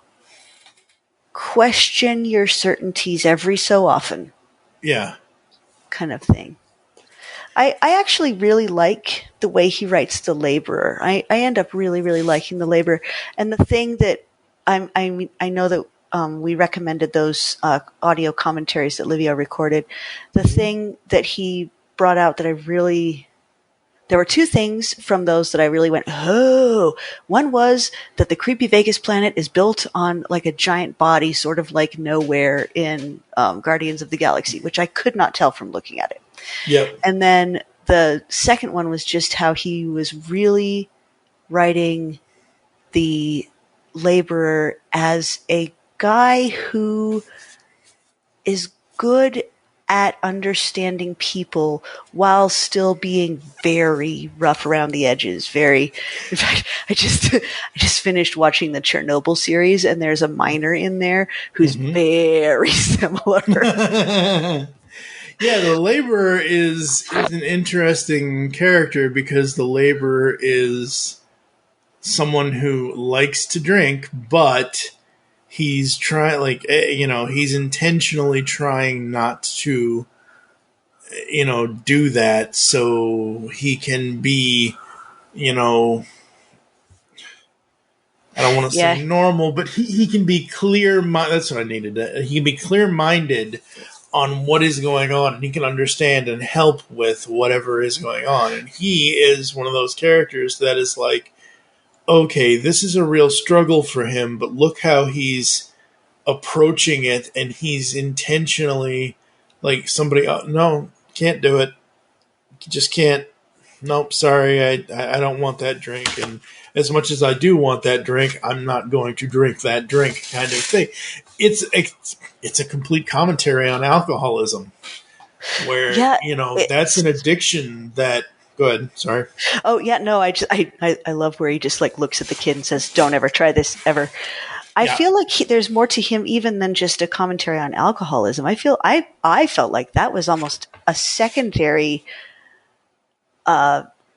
question your certainties every so often. Yeah. Kind of thing. I actually really like the way he writes The Laborer. I end up really, really liking The Laborer. And the thing that I know that we recommended those audio commentaries that Livio recorded. The thing that he brought out that there were two things from those that I really went, oh. One was that the creepy Vegas planet is built on like a giant body, sort of like Nowhere in Guardians of the Galaxy, which I could not tell from looking at it. Yep. And then the second one was just how he was really writing the Laborer as a guy who is good at understanding people while still being very rough around the edges. In fact, I just finished watching the Chernobyl series, and there's a miner in there who's very similar. Yeah, the Laborer is an interesting character because the Laborer is someone who likes to drink, but he's trying, like, you know, he's intentionally trying not to, you know, do that so he can be, you know, I don't want to say normal, but he can be that's what I needed. He can be clear-minded on what is going on, and he can understand and help with whatever is going on. And he is one of those characters that is like, okay, this is a real struggle for him, but look how he's approaching it, and he's intentionally like somebody, no, can't do it. Just can't. Nope, sorry, I don't want that drink. And as much as I do want that drink, I'm not going to drink that drink kind of thing. It's a complete commentary on alcoholism where, you know, that's an addiction that, go ahead. Sorry. Oh yeah, no, I love where he just like looks at the kid and says, "Don't ever try this ever." I feel like there's more to him even than just a commentary on alcoholism. I felt like that was almost a secondary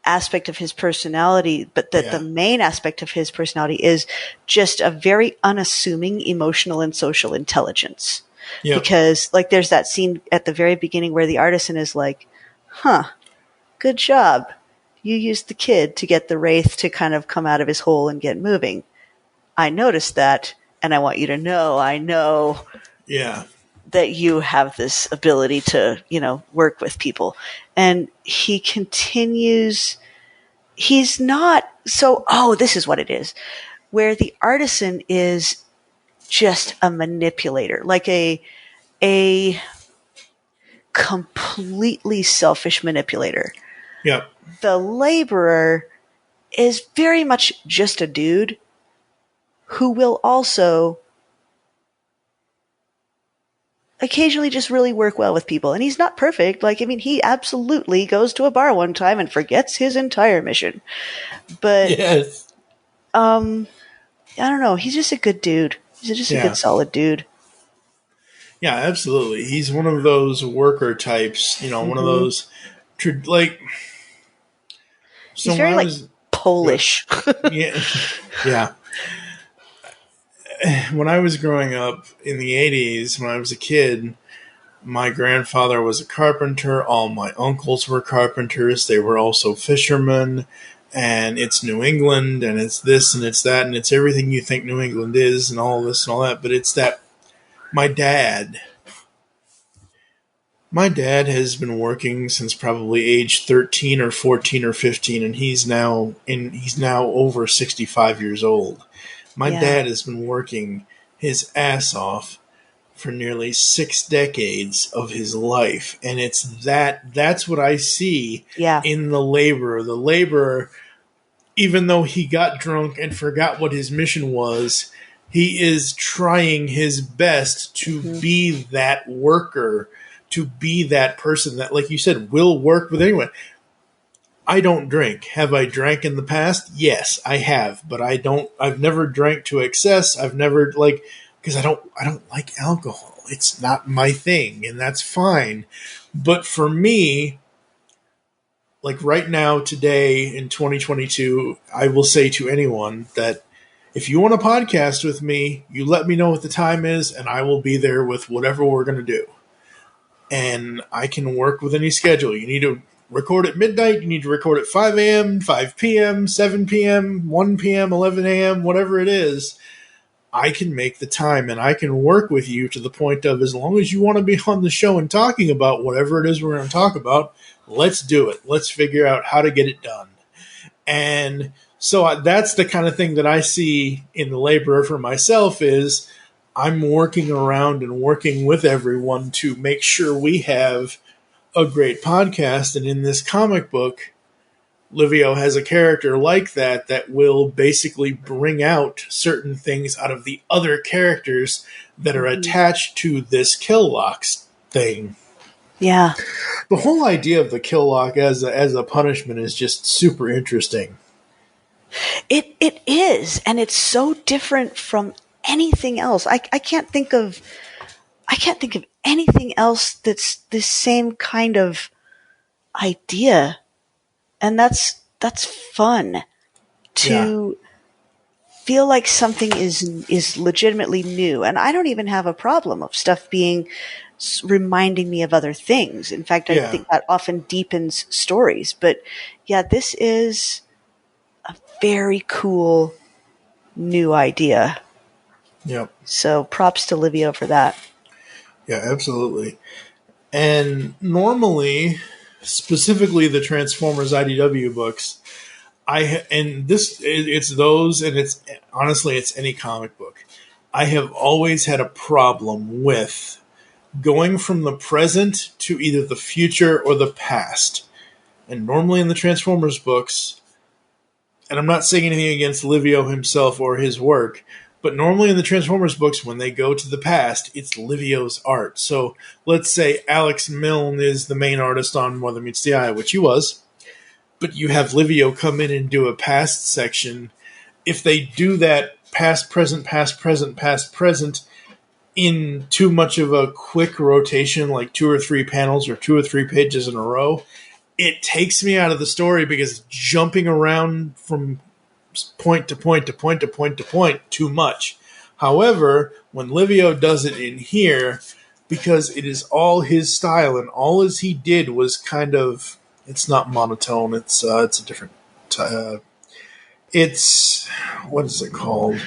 aspect of his personality, but that the main aspect of his personality is just a very unassuming emotional and social intelligence. Yep. Because like there's that scene at the very beginning where the artisan is like, good job. You used the kid to get the wraith to kind of come out of his hole and get moving. I noticed that, and I want you to know, I know that you have this ability to, you know, work with people. And he continues, he's not so, this is what it is, where the artisan is just a manipulator, like a completely selfish manipulator. Yep. The Laborer is very much just a dude who will also occasionally just really work well with people. And he's not perfect. Like, I mean, he absolutely goes to a bar one time and forgets his entire mission. But I don't know. He's just a good dude. He's just a good, solid dude. Yeah, absolutely. He's one of those worker types, one of those, like... So he's very, Polish. Yeah. When I was growing up in the 80s, when I was a kid, my grandfather was a carpenter. All my uncles were carpenters. They were also fishermen. And it's New England, and it's this, and it's that, and it's everything you think New England is, and all this and all that. But it's that my dad has been working since probably age 13 or 14 or 15, and he's now over 65 years old. My dad has been working his ass off for nearly 6 decades of his life. And that's what I see in the laborer. The laborer, even though he got drunk and forgot what his mission was, he is trying his best to be that worker, to be that person that, like you said, will work with anyone. I don't drink. Have I drank in the past? Yes, I have, but I've never drank to excess. I've never because I don't like alcohol. It's not my thing, and that's fine. But for me, like right now, today in 2022, I will say to anyone that if you want to podcast with me, you let me know what the time is, and I will be there with whatever we're going to do. And I can work with any schedule. You need to record at midnight, you need to record at 5 a.m., 5 p.m., 7 p.m., 1 p.m., 11 a.m., whatever it is. I can make the time, and I can work with you to the point of, as long as you want to be on the show and talking about whatever it is we're going to talk about, let's do it. Let's figure out how to get it done. And so that's the kind of thing that I see in the laborer for myself is I'm working around and working with everyone to make sure we have a great podcast. And in this comic book, Livio has a character like that will basically bring out certain things out of the other characters that are attached to this kill locks thing. Yeah. The whole idea of the kill lock as a punishment is just super interesting. It is, and it's so different from anything else. I can't think of anything else that's this same kind of idea. And that's fun to feel like something is legitimately new. And I don't even have a problem of stuff being reminding me of other things. In fact, I think that often deepens stories. But yeah, this is a very cool new idea. Yep. So props to Livio for that. Yeah, absolutely. And normally, specifically the Transformers IDW books, it's those, and it's honestly, it's any comic book. I have always had a problem with going from the present to either the future or the past. And normally in the Transformers books, and I'm not saying anything against Livio himself or his work, but normally in the Transformers books, when they go to the past, it's Livio's art. So let's say Alex Milne is the main artist on Mother Meets the Eye, which he was, but you have Livio come in and do a past section. If they do that past, present, past, present, past, present in too much of a quick rotation, like 2 or 3 panels or 2 or 3 pages in a row, it takes me out of the story because it's jumping around from point to point to point to point to point too much. However, when Livio does it in here, because it is all his style and all as he did was kind of, it's not monotone, it's a different it's, what is it called?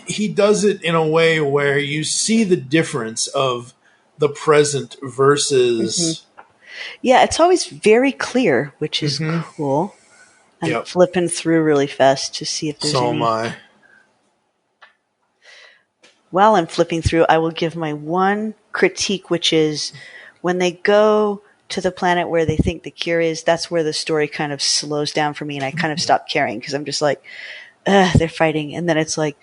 He does it in a way where you see the difference of the present versus yeah, it's always very clear, which is cool. I'm flipping through really fast to see if there's any. So am I. While I'm flipping through, I will give my one critique, which is when they go to the planet where they think the cure is, that's where the story kind of slows down for me, and I kind of stop caring because I'm just like, they're fighting. And then it's like,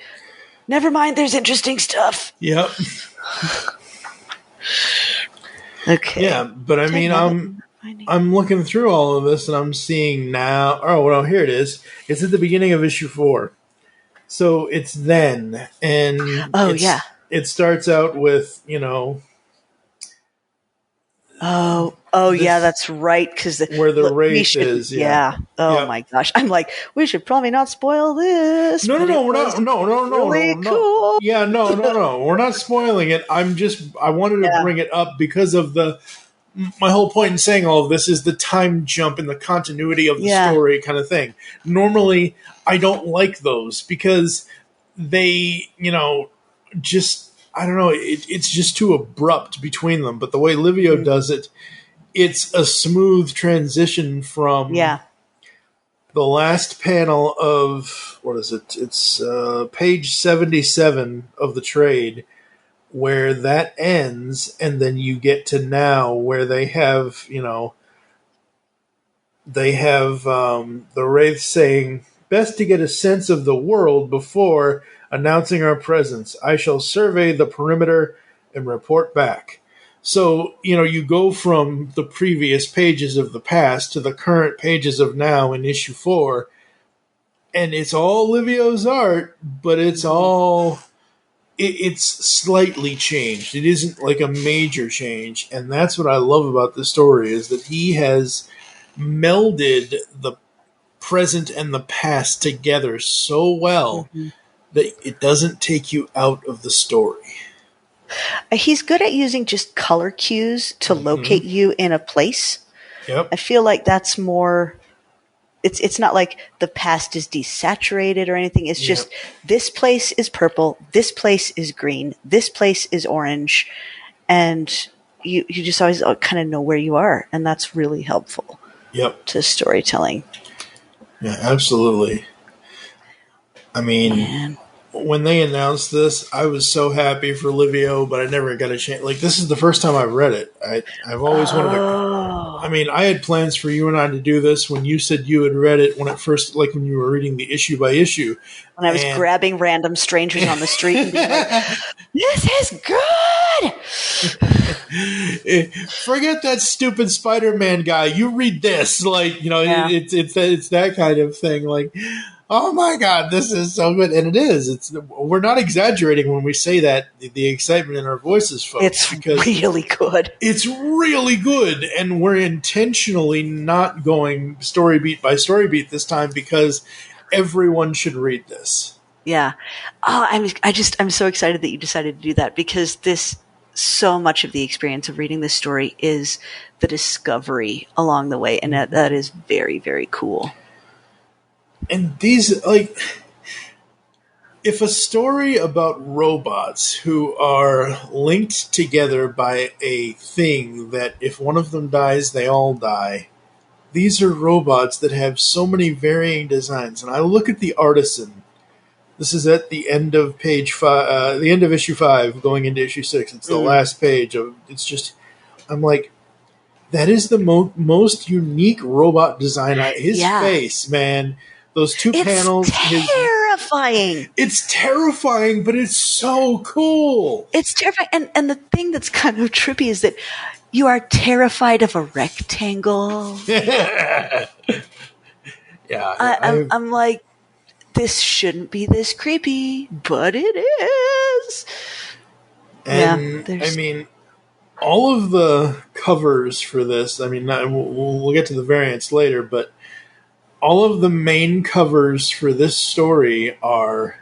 never mind, there's interesting stuff. Yep. Okay. Yeah, but I mean, I'm looking through all of this and I'm seeing now. Oh, well, here it is. It's at the beginning of issue 4. So it's then. And it starts out with, yeah, that's right. Because where the wraith is. Yeah. Oh my gosh. I'm like, we should probably not spoil this. No, we're not. No. Cool. Yeah, no. We're not spoiling it. I wanted to bring it up because of my whole point in saying all of this is the time jump and the continuity of the story kind of thing. Normally, I don't like those because they, just, I don't know, it's just too abrupt between them. But the way Livio does it, it's a smooth transition from the last panel of, what is it? It's page 77 of the trade, where that ends, and then you get to now where they have, the Wraith saying, best to get a sense of the world before announcing our presence. I shall survey the perimeter and report back. So, you go from the previous pages of the past to the current pages of now in issue 4, and it's all Livio's art, but it's all... It's slightly changed. It isn't like a major change, and that's what I love about this story, is that he has melded the present and the past together so well that it doesn't take you out of the story. He's good at using just color cues to locate you in a place. Yep. I feel like that's more... It's not like the past is desaturated or anything. It's just this place is purple, this place is green, this place is orange, and you just always kind of know where you are, and that's really helpful. Yep. To storytelling. Yeah, absolutely. I mean, when they announced this, I was so happy for Livio, but I never got a chance. Like, this is the first time I've read it. I've always wanted to... I mean, I had plans for you and I to do this when you said you had read it when it first, like when you were reading the issue by issue. When I was grabbing random strangers on the street and being like, this is good! Forget that stupid Spider-Man guy. You read this. Like, it's that kind of thing. Like, oh my God, this is so good. And it is. We're not exaggerating when we say that, the excitement in our voices, folks. It's really good. It's really good. And we're intentionally not going story beat by story beat this time because everyone should read this. Yeah. Oh, I'm so excited that you decided to do that, because so much of the experience of reading this story is the discovery along the way. And that is very, very cool. And these, like, if a story about robots who are linked together by a thing that if one of them dies, they all die. These are robots that have so many varying designs. And I look at the artisan. This is at the end of page 5, the end of issue 5, going into issue 6. It's the last page of. It's just, I'm like, that is the most unique robot design. His face, man. Those two panels. It's terrifying. It's terrifying, but it's so cool. It's terrifying. And the thing that's kind of trippy is that you are terrified of a rectangle. Yeah. I'm like, this shouldn't be this creepy, but it is. And I mean, all of the covers for this, I mean, we'll get to the variants later, but all of the main covers for this story are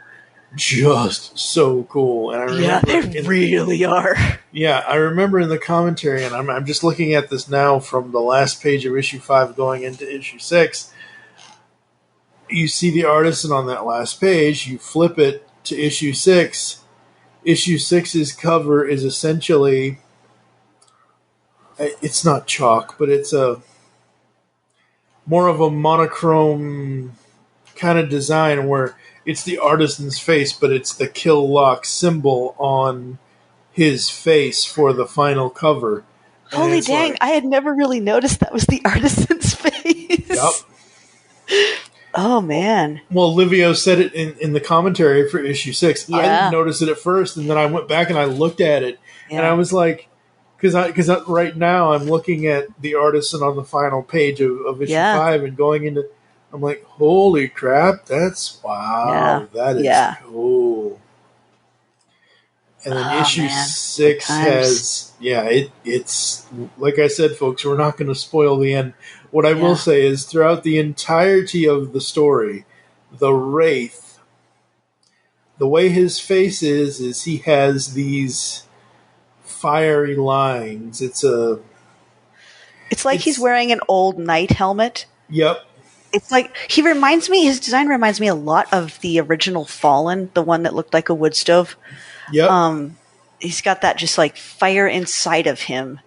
just so cool. And I remember they really are. Yeah, I remember in the commentary, and I'm just looking at this now from the last page of issue 5 going into issue 6. You see the artisan on that last page. You flip it to issue 6. Issue 6's cover is essentially, it's not chalk, but it's more of a monochrome kind of design where it's the artisan's face, but it's the Kill Lock symbol on his face for the final cover. Holy dang, I had never really noticed that was the artisan's face. Yep. Oh, man. Well, Livio said it in the commentary for issue 6. Yeah. I didn't notice it at first, and then I went back and I looked at it, and I was like, because right now I'm looking at the artisan on the final page of issue 5 and going into. I'm like, holy crap! Wow, that is cool. And then issue 6 has, it's like I said, folks, we're not going to spoil the end. What I will say is throughout the entirety of the story, the Wraith, the way his face is he has these fiery lines. It's like he's wearing an old knight helmet. Yep. It's like, his design reminds me a lot of the original Fallen, the one that looked like a wood stove. Yep. He's got that just like fire inside of him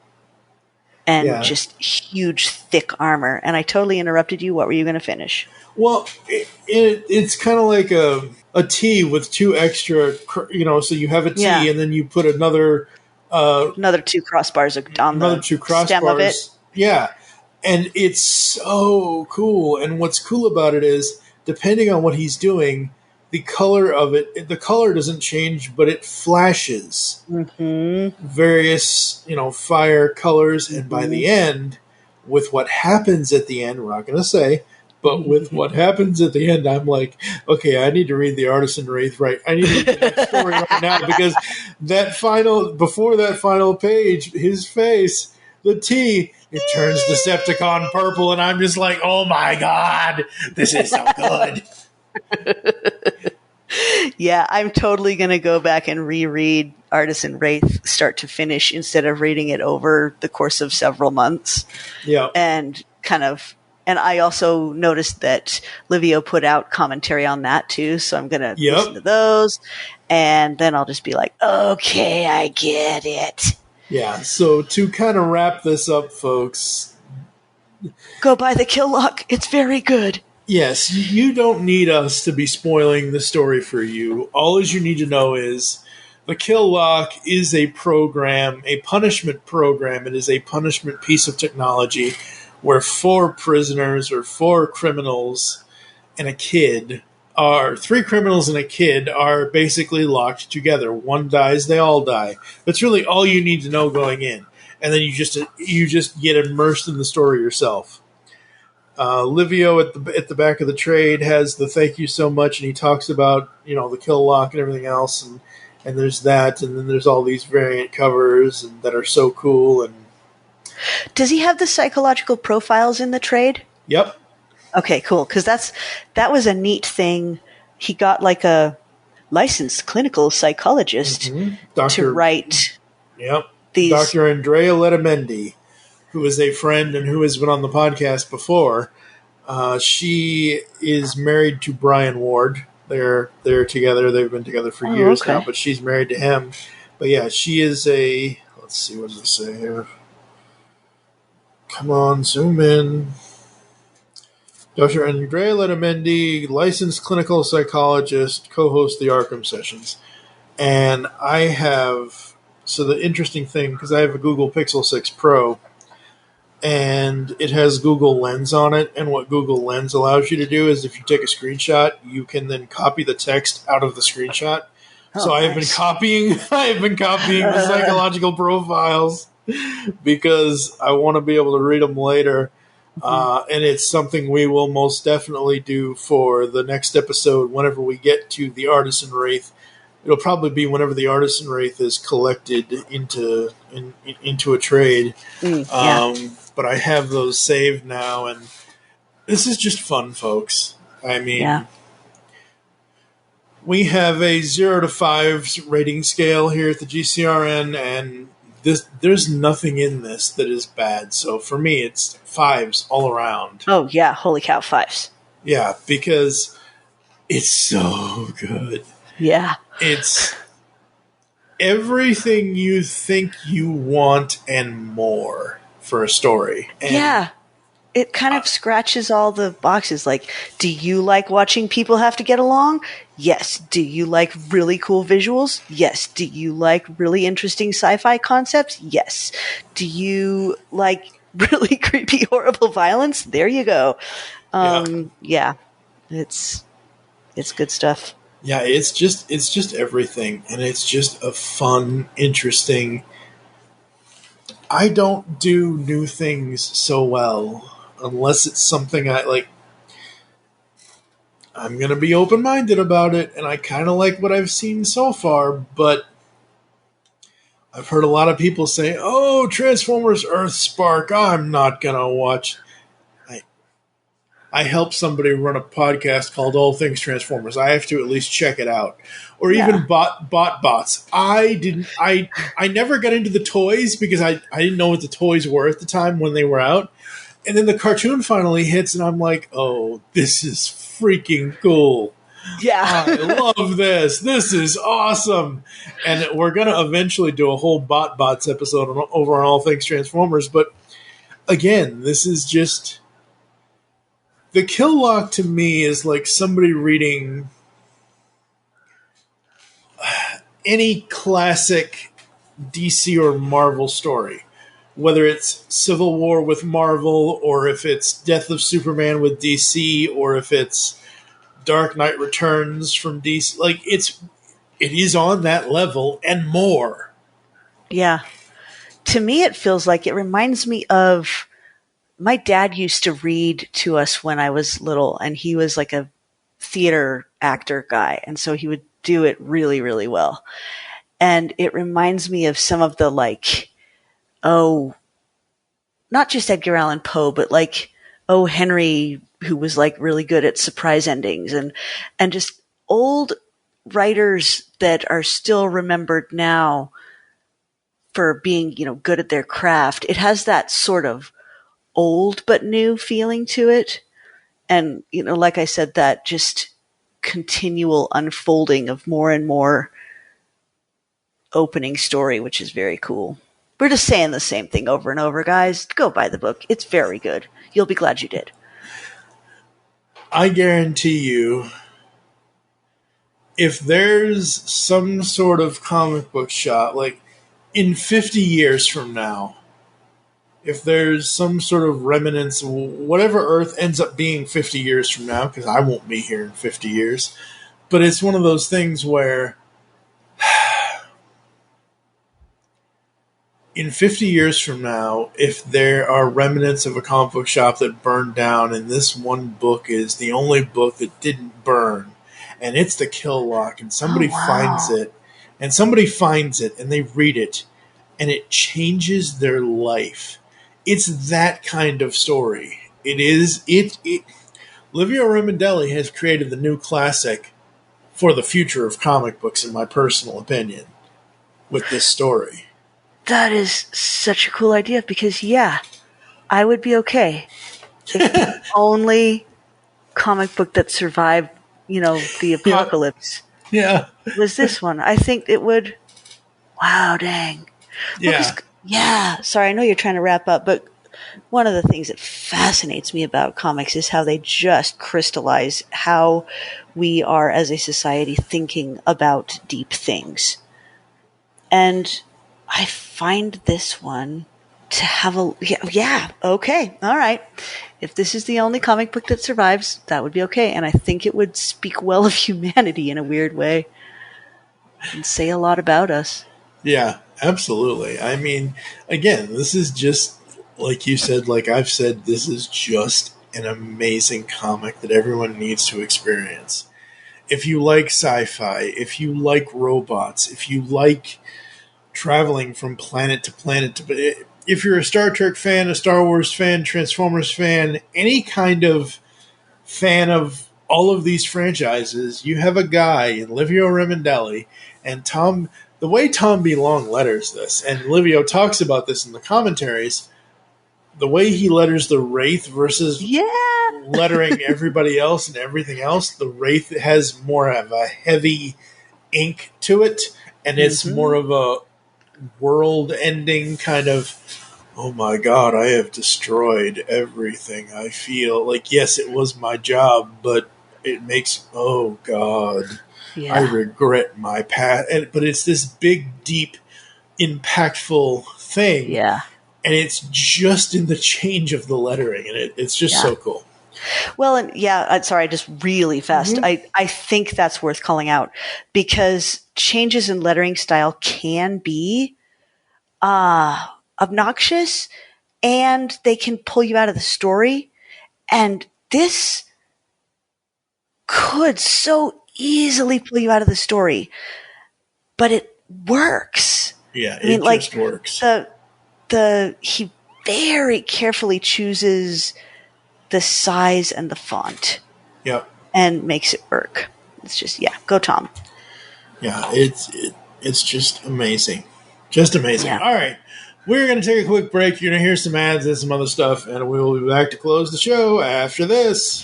and just huge, thick armor. And I totally interrupted you. What were you going to finish? Well, it's kind of like a T with 2 extra, so you have a T and then you put another 2 crossbars on the stem of it. Yeah. And it's so cool. And what's cool about it is, depending on what he's doing, the color of it, the color doesn't change, but it flashes various, fire colors. And by the end, with what happens at the end, we're not going to say, but with what happens at the end, I'm like, okay, I need to read the Artisan Wraith right. I need to read the next story right now, because before that final page, his face, the T, it turns Decepticon purple, and I'm just like, oh my God, this is so good. Yeah, I'm totally going to go back and reread Artisan Wraith start to finish instead of reading it over the course of several months. Yeah. And I also noticed that Livio put out commentary on that too, so I'm going to listen to those, and then I'll just be like, okay, I get it. Yeah, so to kind of wrap this up, folks. Go buy the Kill Lock. It's very good. Yes, you don't need us to be spoiling the story for you. All you need to know is the Kill Lock is a program, a punishment program. It is a punishment piece of technology where 4 prisoners or 4 criminals and a kid are 3 criminals and a kid are basically locked together. One dies, they all die. That's really all you need to know going in. And then you just get immersed in the story yourself. Livio at the back of the trade has the thank you so much, and he talks about, the Kill Lock and everything else, and there's that, and then there's all these variant covers and that are so cool. And does he have the psychological profiles in the trade? Yep. Okay, cool. Because that was a neat thing. He got like a licensed clinical psychologist to write. Yep. Dr. Andrea Letamendi, who is a friend and who has been on the podcast before. She is married to Brian Ward. They're together. They've been together for years now, but she's married to him. But yeah, she is let's see, what does it say here? Come on, zoom in. Dr. Andrea Letamendi, licensed clinical psychologist, co-hosts the Arkham Sessions. And so the interesting thing, because I have a Google Pixel 6 Pro, and it has Google Lens on it, and what Google Lens allows you to do is if you take a screenshot, you can then copy the text out of the screenshot. So I have been copying the psychological profiles because I want to be able to read them later. And it's something we will most definitely do for the next episode whenever we get to the Artisan Wraith. It'll probably be whenever the Artisan Wraith is collected into a trade. But I have those saved now, and this is just fun, folks. I mean, we have a 0 to 5 rating scale here at the GCRN, and there's nothing in this that is bad. So for me, it's 5s all around. Oh, yeah. Holy cow, 5s. Yeah, because it's so good. Yeah. It's everything you think you want and more for a story. And it kind of scratches all the boxes. Like, do you like watching people have to get along? Yes. Do you like really cool visuals? Yes. Do you like really interesting sci-fi concepts? Yes. Do you like really creepy, horrible violence? There you go. It's good stuff. Yeah, it's just everything, and it's just a fun, interesting. I don't do new things so well unless it's something I like. I'm going to be open-minded about it, and I kind of like what I've seen so far, but I've heard a lot of people say, oh, Transformers Earthspark, I'm not going to watch. I help somebody run a podcast called All Things Transformers. I have to at least check it out. Or even bots. I never got into the toys because I didn't know what the toys were at the time when they were out. And then the cartoon finally hits, and I'm like, oh, this is freaking cool. Yeah. I love this. This is awesome. And we're going to eventually do a whole bots episode over on All Things Transformers. But again, this is just... The Kill Lock to me is like somebody reading any classic DC or Marvel story. Whether it's Civil War with Marvel, or if it's Death of Superman with DC, or if it's Dark Knight Returns from DC. Like, it is on that level and more. Yeah. To me, it feels like it reminds me of... My dad used to read to us when I was little, and he was like a theater actor guy, and so he would do it really, really well. And it reminds me of some of the not just Edgar Allan Poe, but O. Henry, who was really good at surprise endings, and just old writers that are still remembered now for being, good at their craft. It has that sort of old but new feeling to it. And, like I said, that just continual unfolding of more and more opening story, which is very cool. We're just saying the same thing over and over, guys. Go buy the book. It's very good. You'll be glad you did. I guarantee you, if there's some sort of comic book shop, in 50 years from now, if there's some sort of remnants, whatever Earth ends up being 50 years from now, because I won't be here in 50 years, but it's one of those things where in 50 years from now, if there are remnants of a comic book shop that burned down, and this one book is the only book that didn't burn, and it's the Kill Lock, and somebody finds it, and they read it, and it changes their life. It's that kind of story. It is. Livio Ramondelli has created the new classic for the future of comic books, in my personal opinion, with this story. That is such a cool idea because, I would be okay if the only comic book that survived, the apocalypse was this one. I think it would. Wow, dang. Yeah. Sorry, I know you're trying to wrap up, but one of the things that fascinates me about comics is how they just crystallize how we are as a society thinking about deep things. And I find this one to have okay, all right. If this is the only comic book that survives, that would be okay. And I think it would speak well of humanity in a weird way and say a lot about us. Yeah, absolutely. I mean, again, this is just, like you said, like I've said, this is just an amazing comic that everyone needs to experience. If you like sci-fi, if you like robots, if you like traveling from planet to planet, if you're a Star Trek fan, a Star Wars fan, Transformers fan, any kind of fan of all of these franchises, you have a guy in Livio Ramondelli, and the way Tom B. Long letters this, and Livio talks about this in the commentaries, the way he letters the Wraith versus lettering everybody else and everything else, the Wraith has more of a heavy ink to it, and it's more of a world-ending kind of, oh my God, I have destroyed everything. I feel like, yes, it was my job, but it makes, oh God, I regret my past. But it's this big, deep, impactful thing. Yeah. And it's just in the change of the lettering, and it's just so cool. Well, and sorry, just really fast. I think that's worth calling out because changes in lettering style can be obnoxious and they can pull you out of the story. And this could so easily pull you out of the story, but it works. Yeah, it just works. He very carefully chooses the size and the font. Yep. And makes it work. It's just, go Tom. Yeah, it's just amazing. Just amazing. Yeah. All right. We're going to take a quick break. You're going to hear some ads and some other stuff, and we will be back to close the show after this.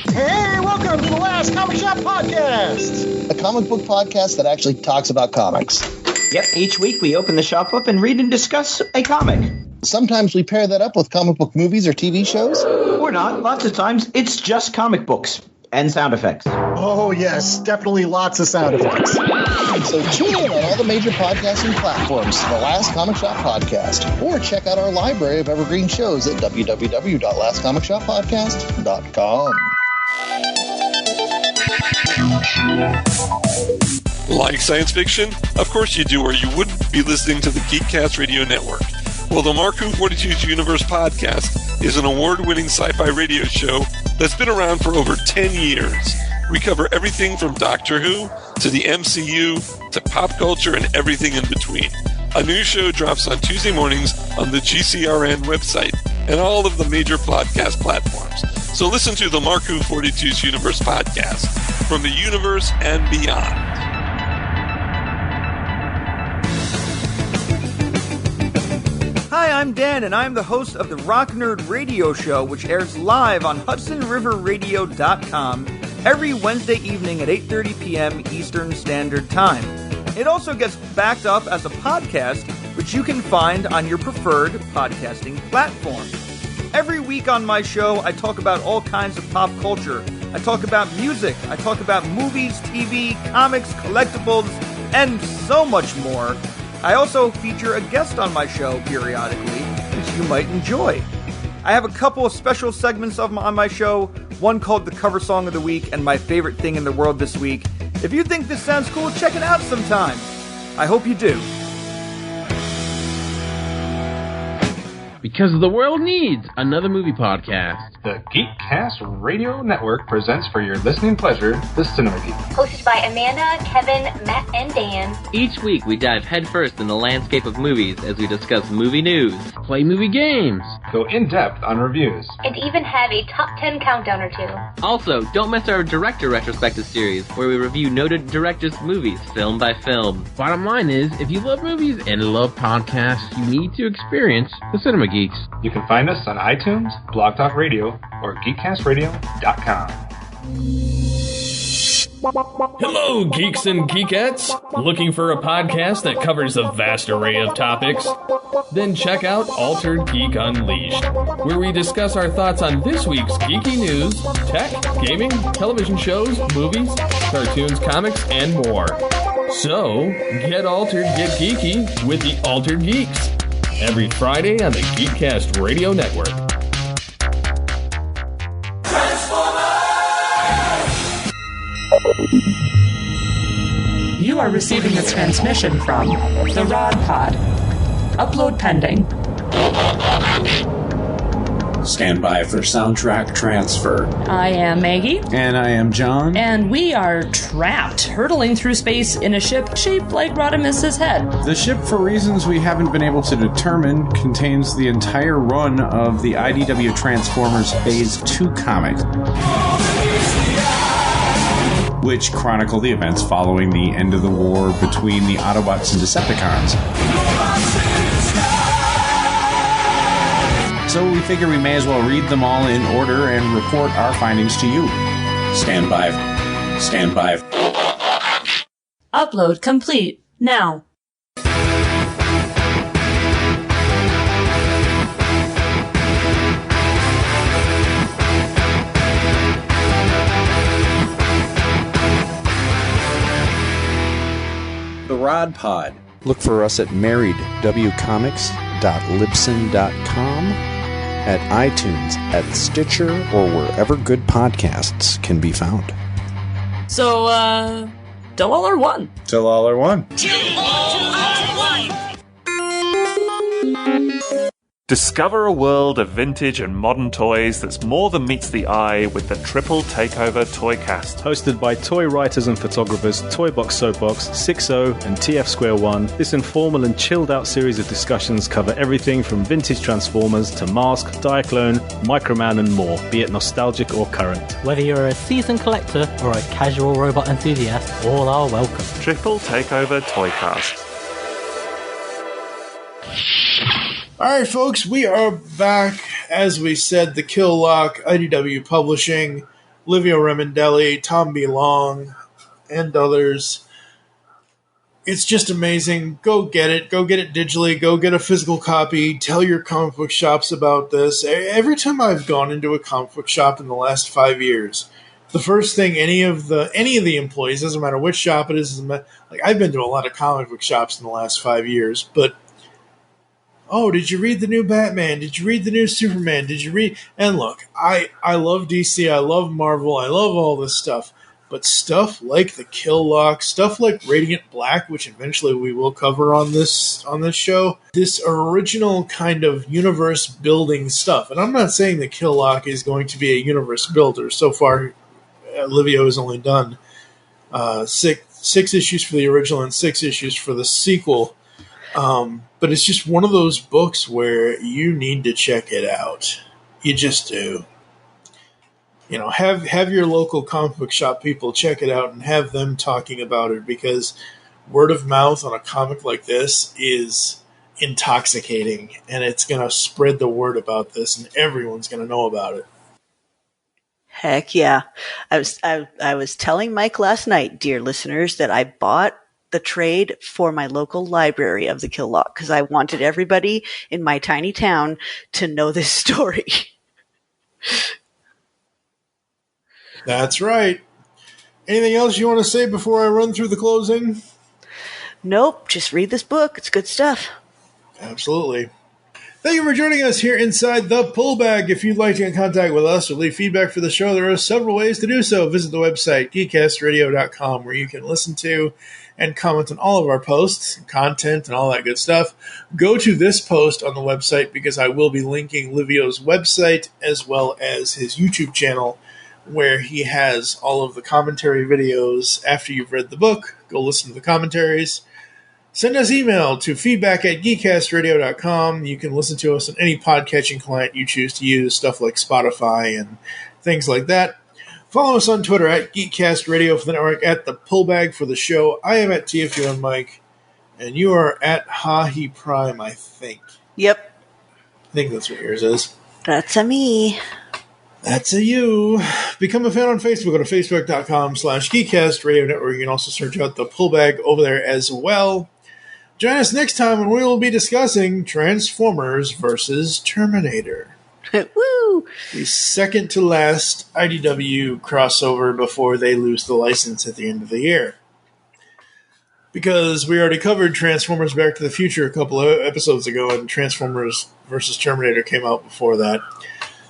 Hey, welcome to the Last Comic Shop Podcast, a comic book podcast that actually talks about comics. Yep, each week we open the shop up and read and discuss a comic. Sometimes we pair that up with comic book movies or TV shows. Or not. Lots of times it's just comic books and sound effects. Oh, yes, definitely lots of sound effects. So tune in on all the major podcasting platforms to the Last Comic Shop Podcast, or check out our library of evergreen shows at www.lastcomicshoppodcast.com. Like science fiction? Of course you do, or you wouldn't be listening to the Geekcast Radio Network. Well, the Mark Who 42's Universe podcast is an award-winning sci-fi radio show that's been around for over 10 years. We cover everything from Doctor Who to the MCU to pop culture and everything in between. A new show drops on Tuesday mornings on the GCRN website and all of the major podcast platforms. So listen to the Mark Who 42's Universe podcast from the universe and beyond. Hi, I'm Dan, and I'm the host of the Rock Nerd Radio Show, which airs live on HudsonRiverRadio.com every Wednesday evening at 8:30 p.m. Eastern Standard Time. It also gets backed up as a podcast, which you can find on your preferred podcasting platform. Every week on my show, I talk about all kinds of pop culture. I talk about music, I talk about movies, TV, comics, collectibles, and so much more. I also feature a guest on my show periodically, which you might enjoy. I have a couple of special segments on my show, one called The Cover Song of the Week and My Favorite Thing in the World This Week. If you think this sounds cool, check it out sometime. I hope you do. Because the world needs another movie podcast. The Geekcast Radio Network presents for your listening pleasure the Cinema Geek. Hosted by Amanda, Kevin, Matt, and Dan. Each week we dive headfirst in the landscape of movies as we discuss movie news, play movie games, go in-depth on reviews, and even have a top 10 countdown or two. Also, don't miss our director retrospective series where we review noted directors' movies film by film. Bottom line is, if you love movies and love podcasts, you need to experience the Cinema Geeks. You can find us on iTunes, Blog Talk Radio, or GeekCastRadio.com. Hello, geeks and geekettes! Looking for a podcast that covers a vast array of topics? Then check out Altered Geek Unleashed, where we discuss our thoughts on this week's geeky news, tech, gaming, television shows, movies, cartoons, comics, and more. So, get altered, get geeky with the Altered Geeks. Every Friday on the Geekcast Radio Network. You are receiving a transmission from the Rod Pod. Upload pending. Stand by for soundtrack transfer. I am Maggie. And I am John. And we are trapped, hurtling through space in a ship shaped like Rodimus's head. The ship, for reasons we haven't been able to determine, contains the entire run of the IDW Transformers Phase 2 comic, which chronicle the events following the end of the war between the Autobots and Decepticons. So we figure we may as well read them all in order and report our findings to you. Stand by. Stand by. Upload complete. Now. The Rod Pod. Look for us at marriedwcomics.libsyn.com, at iTunes, at Stitcher, or wherever good podcasts can be found. So, till all are one. Till all are one. Till all are one. Discover a world of vintage and modern toys that's more than meets the eye with the Triple Takeover Toycast. Hosted by toy writers and photographers Toybox Soapbox, 6.0 and TF Square 1, this informal and chilled out series of discussions cover everything from vintage Transformers to Mask, Diaclone, Microman and more, be it nostalgic or current. Whether you're a seasoned collector or a casual robot enthusiast, all are welcome. Triple Takeover Toycast. Alright, folks, we are back. As we said, The Kill Lock, IDW Publishing, Livio Ramondelli, Tom B. Long, and others. It's just amazing. Go get it. Go get it digitally. Go get a physical copy. Tell your comic book shops about this. Every time I've gone into a comic book shop in the last 5 years, the first thing any of the employees, doesn't matter which shop it is, like I've been to a lot of comic book shops in the last 5 years, but oh, did you read the new Batman? Did you read the new Superman? Did you read... And look, I love DC, I love Marvel, I love all this stuff. But stuff like the Kill Lock, stuff like Radiant Black, which eventually we will cover on this show, this original kind of universe-building stuff. And I'm not saying the Kill Lock is going to be a universe builder. So far, Livio has only done six issues for the original and 6 issues for the sequel. But it's just one of those books where you need to check it out. You just do. You know, have your local comic book shop people check it out and have them talking about it, because word of mouth on a comic like this is intoxicating, and it's going to spread the word about this, and everyone's going to know about it. Heck yeah. I was telling Mike last night, dear listeners, that I bought the trade for my local library of the Kill Lock because I wanted everybody in my tiny town to know this story. That's right. Anything else you want to say before I run through the closing? Nope, just read this book. It's good stuff. Absolutely. Thank you for joining us here inside the Pullbag. If you'd like to get in contact with us or leave feedback for the show, there are several ways to do so. Visit the website, geekcastradio.com, where you can listen to and comment on all of our posts, content, and all that good stuff. Go to this post on the website because I will be linking Livio's website as well as his YouTube channel, where he has all of the commentary videos. After you've read the book, go listen to the commentaries. Send us email to feedback@geekcastradio.com. You can listen to us on any podcatching client you choose to use, stuff like Spotify and things like that. Follow us on Twitter at GeekCastRadio for the network, at the Pullbag for the show. I am at TFG1Mike, and you are at Ha-Hee Prime, I think. Yep. I think that's what yours is. That's a me. That's a you. Become a fan on Facebook. Go to facebook.com/GeekCastRadio Network. You can also search out the Pullbag over there as well. Join us next time when we will be discussing Transformers versus Terminator. Woo! The second to last IDW crossover before they lose the license at the end of the year. Because we already covered Transformers Back to the Future a couple of episodes ago, and Transformers versus Terminator came out before that.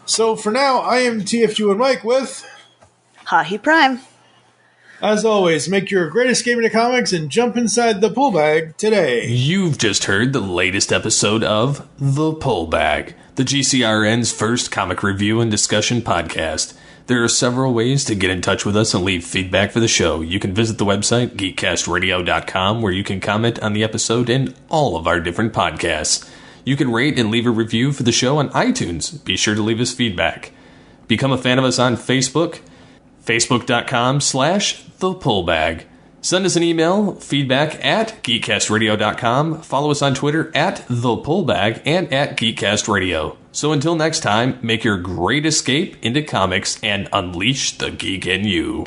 So for now, I am TFG1Mike with Ha-Hee Prime. As always, make your great escape into comics and jump inside the Pullbag today. You've just heard the latest episode of The Pullbag, the GCRN's first comic review and discussion podcast. There are several ways to get in touch with us and leave feedback for the show. You can visit the website, geekcastradio.com, where you can comment on the episode and all of our different podcasts. You can rate and leave a review for the show on iTunes. Be sure to leave us feedback. Become a fan of us on Facebook, facebook.com/thepullbag. Send us an email, feedback@geekcastradio.com. Follow us on Twitter @thepullbag and @geekcastradio. So until next time, make your great escape into comics and unleash the geek in you.